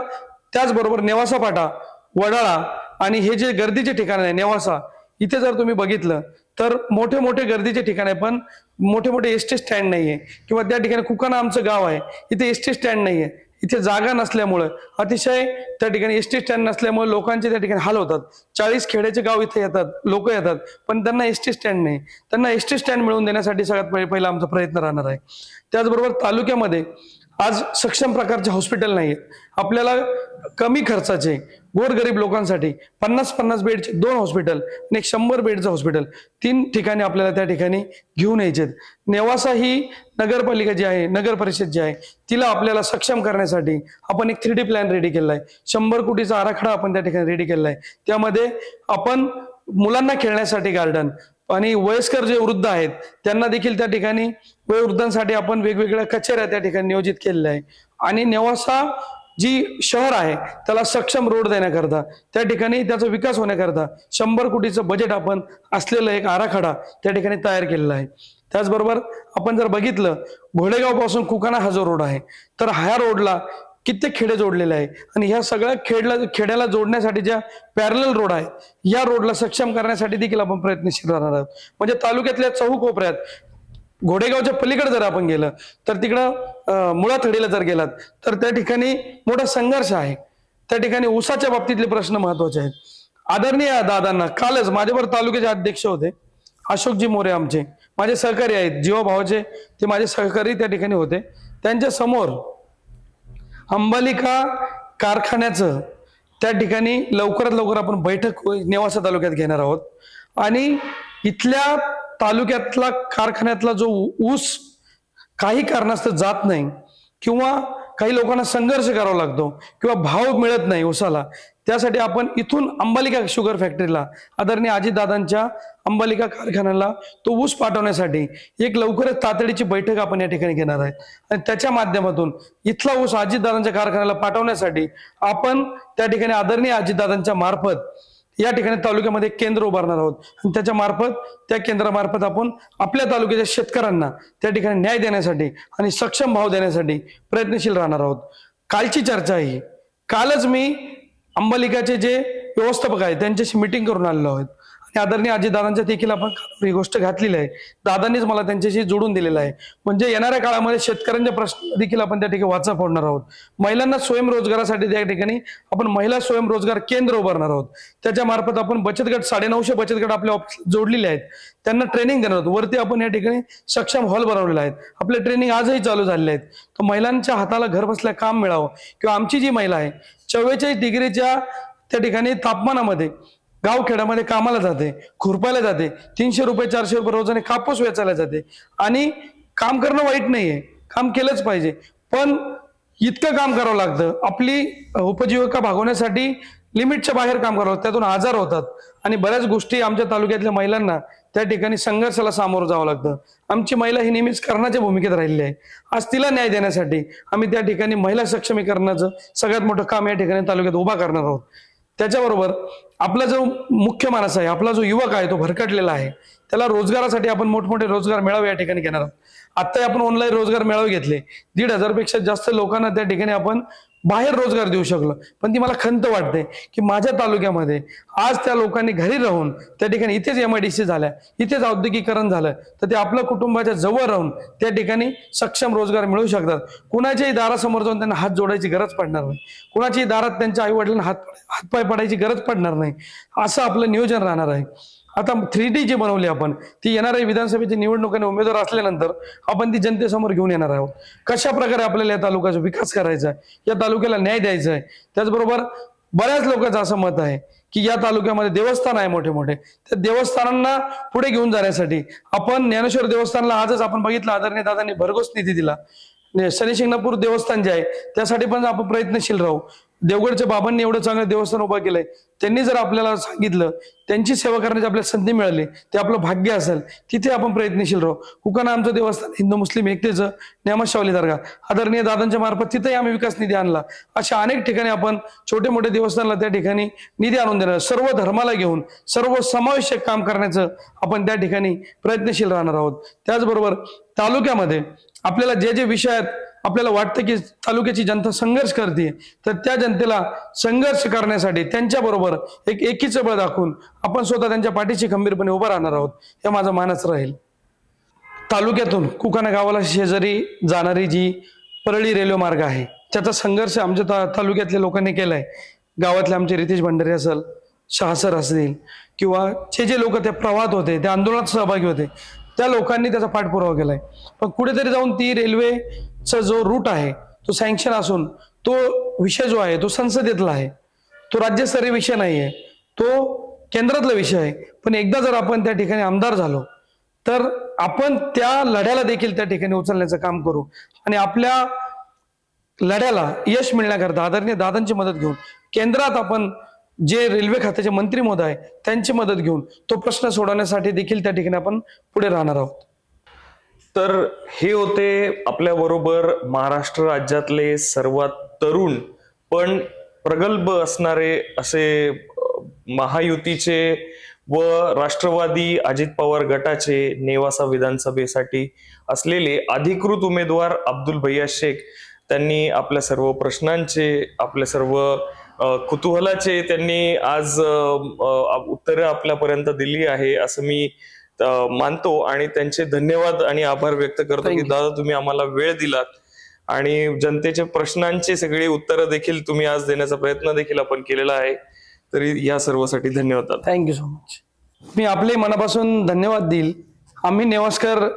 S1: त्याचबरोबर नेवासा फाटा, वडाळा आणि हे जे गर्दीचे ठिकाण आहे नेवासा, इथे जर तुम्ही बघितलं तर मोठे मोठे गर्दीचे ठिकाण आहे, पण मोठे मोठे एसटी स्टँड नाहीये. किंवा त्या ठिकाणी कुकाना आमचं गाव आहे, इथे एसटी स्टँड नाहीये. इथे जागा नसल्यामुळं अतिशय त्या ठिकाणी एसटी स्टँड नसल्यामुळे लोकांचे त्या ठिकाणी हाल होतात. 40 खेड्याचे गाव इथे येतात, लोक येतात, पण त्यांना एसटी स्टँड नाही. त्यांना एसटी स्टँड मिळवून देण्यासाठी सगळ्यात पहिला आमचा प्रयत्न राहणार आहे. त्याचबरोबर तालुक्यामध्ये आज सक्षम प्रकारचे हॉस्पिटल नाहीत. आपल्याला कमी खर्चाचे गोरगरीब लोकांसाठी 50-50 बेडचे 2 हॉस्पिटल आणि एक 100 बेडचं हॉस्पिटल 3 ठिकाणी आपल्याला त्या ठिकाणी घेऊन यायचे. नेवासा ही नगरपालिका जी आहे, नगर परिषद जी आहे, तिला आपल्याला सक्षम करण्यासाठी आपण एक 3D प्लॅन रेडी केला आहे. 100 कोटीचा आराखडा आपण त्या ठिकाणी रेडी केला आहे. त्यामध्ये आपण मुलांना खेळण्यासाठी गार्डन आणि वयस्कर जे वृद्ध आहेत त्यांना देखील त्या ठिकाणी वयोवृद्धांसाठी आपण वेगवेगळ्या कचेऱ्या त्या ठिकाणी नियोजित केलेल्या आहे. आणि नेवासा जी शहर आहे त्याला सक्षम रोड देण्याकरता, त्या ठिकाणी त्याचा विकास होण्याकरता 100 कोटीचं बजेट आपण असलेलं एक आराखडा त्या ठिकाणी तयार केलेला आहे. त्याचबरोबर आपण जर बघितलं घोडेगाव पासून कुकाना हा जो रोड आहे, तर ह्या रोडला कित्येक खेडे जोडलेले आहे आणि ह्या सगळ्या खेड्याला जोडण्यासाठी ज्या पॅरलल रोड आहे, या रोडला सक्षम करण्यासाठी देखील आपण प्रयत्नशील राहणार आहोत. म्हणजे तालुक्यातल्या चौकोपऱ्यात घोडेगावच्या पलीकडे जर आपण गेलं तर तिकडं मुळाथडीला जर गेलात तर त्या ठिकाणी मोठा संघर्ष आहे. त्या ठिकाणी ऊसाच्या बाबतीतले प्रश्न महत्वाचे आहेत. आदरणीय दादांना कालच माझ्यावर तालुक्याचे अध्यक्ष होते अशोकजी मोरे, आमचे माझे सहकारी आहेत, जीवाभावाचे ते माझे सहकारी त्या ठिकाणी होते. त्यांच्या समोर अंबालिका कारखान्याचं त्या ठिकाणी लवकरात लवकर आपण बैठक नेवासा तालुक्यात घेणार आहोत. आणि इथल्या तालुक्यातला कारखान्यातला जो ऊस काही कारणास्तव जात नाही किंवा काही लोकांना संघर्ष करावा लागतो किंवा भाव मिळत नाही ऊसाला, त्यासाठी आपण इथून अंबालिका शुगर फॅक्टरीला आदरणीय अजितदादांच्या अंबालिका कारखान्याला तो ऊस पाठवण्यासाठी एक लवकरच तातडीची बैठक आपण या ठिकाणी घेणार आहे. आणि त्याच्या माध्यमातून इथला ऊस अजितदादांच्या कारखान्याला पाठवण्यासाठी आपण त्या ठिकाणी आदरणीय अजितदादांच्या मार्फत या ठिकाणी तालुक्यामध्ये एक केंद्र उभारणार आहोत आणि त्याच्या मार्फत त्या केंद्रामार्फत आपण आपल्या तालुक्याच्या शेतकऱ्यांना त्या ठिकाणी न्याय देण्यासाठी आणि सक्षम भाव देण्यासाठी प्रयत्नशील राहणार आहोत. कालची चर्चा ही, कालच मी अंबालिकाचे जे व्यवस्थापक आहेत त्यांच्याशी मिटिंग करून आलेलो आहोत आणि आदरणीय अजितदादांच्या देखील आपण ही गोष्ट घातलेली आहे. दादांनीच मला त्यांच्याशी जोडून दिलेलं आहे. म्हणजे येणाऱ्या काळामध्ये शेतकऱ्यांच्या प्रश्न देखील आपण त्या ठिकाणी वाचा फोडणार आहोत. महिलांना स्वयंरोजगारासाठी त्या ठिकाणी आपण महिला स्वयंरोजगार केंद्र उभारणार आहोत. त्याच्या मार्फत आपण बचत गट 950 बचत गट आपल्या ऑफिस जोडलेले आहेत, त्यांना ट्रेनिंग देणार आहोत. वरती आपण या ठिकाणी सक्षम हॉल बनवलेला आहे. आपले ट्रेनिंग आजही चालू झालेले आहेत. तर महिलांच्या हाताला घर बसल्या काम मिळावं किंवा आमची जी महिला आहे 44 डिग्रीच्या त्या ठिकाणी तापमानामध्ये गावखेड्यामध्ये कामाला जाते, खुरपायला जाते, 300 रुपये 400 रुपये रोजाने कापूस वेचायला जाते. आणि काम करणं वाईट नाहीये, काम केलंच पाहिजे, पण इतकं काम करावं लागतं. आपली उपजीविका भागवण्यासाठी लिमिटच्या बाहेर काम करावं, त्यातून आजार होतात आणि बऱ्याच गोष्टी आमच्या तालुक्यातल्या महिलांना त्या ठिकाणी संघर्षाला सामोरं जावं लागतं. आमची महिला ही नेहमीच कर्णाच्या भूमिकेत राहिलेली आहे. आज तिला न्याय देण्यासाठी आम्ही त्या ठिकाणी महिला सक्षमीकरणाचं सगळ्यात मोठं काम या ठिकाणी तालुक्यात उभा करणार आहोत. त्याच्याबरोबर आपला जो मुख्य माणूस आहे, आपला जो युवक आहे, तो भरकटलेला आहे, त्याला रोजगारासाठी आपण मोठमोठे रोजगार मेळावे या ठिकाणी घेणार आहोत. आता आपण ऑनलाईन रोजगार मेळावे घेतले, 1,500 पेक्षा जास्त लोकांना त्या ठिकाणी आपण बाहेर रोजगार देऊ शकलो. पण ती मला खंत वाटते की माझ्या तालुक्यामध्ये आज त्या लोकांनी घरी राहून त्या ठिकाणी इथेच MIDC झाल्या, इथेच औद्योगिकरण झालं, तर ते आपल्या कुटुंबाच्या जवळ राहून त्या ठिकाणी सक्षम रोजगार मिळू शकतात. कुणाच्याही दारासमोर जाऊन त्यांना हात जोडायची गरज पडणार नाही, कुणाच्याही दारात त्यांच्या आई वडिलांना हातपाय पडायची गरज पडणार नाही. असं आपलं नियोजन राहणार आहे. आता 3D जी बनवली आपण, ती येणाऱ्या विधानसभेची निवडणुकांनी उमेदवार असल्यानंतर आपण ती जनतेसमोर घेऊन येणार आहोत. कशा प्रकारे आपल्याला या तालुक्याचा विकास करायचा आहे, या तालुक्याला न्याय द्यायचा आहे. त्याचबरोबर बऱ्याच लोकांचं असं मत आहे की या तालुक्यामध्ये देवस्थान आहे मोठे मोठे, त्या देवस्थानांना पुढे घेऊन जाण्यासाठी आपण ज्ञानेश्वर देवस्थानला आजच आपण बघितलं आदरणीय दादांनी भरघोस निधी दिला. शनी शिंगणापूर देवस्थान जे आहे त्यासाठी पण आपण प्रयत्नशील राहू. देवगडच्या बाबांनी एवढं चांगलं देवस्थान उभं केलंय, त्यांनी जर आपल्याला सांगितलं, त्यांची सेवा करण्याची आपल्याला संधी मिळाली, ते आपलं भाग्य असेल, तिथे आपण प्रयत्नशील राहू. हुकाना आमचं देवस्थान हिंदू मुस्लिम एकतेचं नेमाशावली दर्गा आदरणीय दादांच्या मार्फत तिथेही आम्ही विकास निधी आणला. अशा अनेक ठिकाणी आपण छोटे मोठे देवस्थानला त्या ठिकाणी निधी आणून देणार, सर्व धर्माला घेऊन सर्व समावेशक काम करण्याचं आपण त्या ठिकाणी प्रयत्नशील राहणार आहोत. त्याचबरोबर तालुक्यामध्ये आपल्याला जे जे विषय आहेत, आपल्याला वाटतं की तालुक्याची जनता संघर्ष करते, तर त्या जनतेला संघर्ष करण्यासाठी त्यांच्याबरोबर एक एकीचं बळ दाखवून आपण स्वतः त्यांच्या पाठीशी खंबीरपणे उभं राहणार आहोत, हे माझं मानच राहील. तालुक्यातून कुकाना गावाला शेजारी जाणारी जी परळी रेल्वे मार्ग आहे, त्याचा संघर्ष आमच्या तालुक्यातल्या लोकांनी केलाय. गावातले आमचे रितेश भंडारे असेल, शहासर असतील, किंवा जे लोक त्या प्रवाहात होते, त्या आंदोलनात सहभागी होते, त्या लोकांनी त्याचा पाठपुरावा केलाय. पण कुठेतरी जाऊन ती रेल्वेचा जो रूट आहे तो सँक्शन असून तो विषय जो आहे तो संसदेतला आहे, तो राज्यस्तरीय विषय नाही आहे, तो केंद्रातला विषय आहे. पण एकदा जर आपण त्या ठिकाणी आमदार झालो तर आपण त्या लढ्याला देखील त्या ठिकाणी उचलण्याचं काम करू आणि आपल्या लढ्याला यश मिळण्याकरता आदरणीय दादांची मदत घेऊन केंद्रात आपण जे रेल्वे खात्याचे मंत्री महोदय आहे त्यांची मदत घेऊन तो प्रश्न सोडवण्यासाठी देखील त्या ठिकाणी आपण पुढे राहणार आहोत.
S2: तर हे होते आपल्या बरोबर महाराष्ट्र राज्यातले सर्वात तरुण पण प्रगल्भ असणारे असे महायुतीचे व राष्ट्रवादी अजित पवार गटाचे नेवासा विधानसभेसाठी असलेले अधिकृत उमेदवार अब्दुल भैया शेख. त्यांनी आपल्या सर्व प्रश्नांचे, आपल्या सर्व कुतूहलाचे त्यांनी आज उत्तरं आपल्यापर्यंत दिली आहे असं मी मानतो आणि त्यांचे धन्यवाद आणि आभार व्यक्त करतो की दादा तुम्ही आम्हाला वेळ दिलात आणि जनतेच्या प्रश्नांची सगळी उत्तरं देखील तुम्ही आज देण्याचा प्रयत्न देखील आपण केलेला आहे. तरी या सर्वासाठी धन्यवाद.
S1: Thank you so much. मी आपले मनापासून धन्यवाद देईल. आम्ही नेवास्कर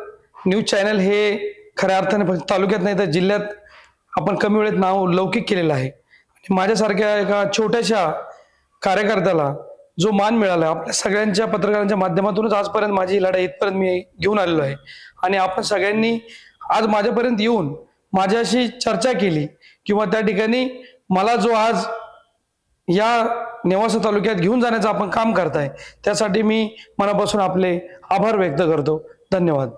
S1: न्यूज चॅनल हे खऱ्या अर्थाने फक्त तालुक्यात नाही तर जिल्ह्यात आपण कमी वेळेत नाव लौकिक केलेलं आहे. आणि माझ्यासारख्या एका छोट्याशा कार्यकर्त्याला जो मान मिळाला आपल्या सगळ्यांच्या पत्रकारांच्या माध्यमातूनच आजपर्यंत माझी लढाई इथपर्यंत मी घेऊन आलेलो आहे. आणि आपण सगळ्यांनी आज माझ्यापर्यंत येऊन माझ्याशी चर्चा केली किंवा त्या ठिकाणी मला जो आज या नेवासा तालुक्यात घेऊन जाण्याचं आपण काम करताय त्यासाठी मी मनापासून आपले आभार व्यक्त करतो. धन्यवाद.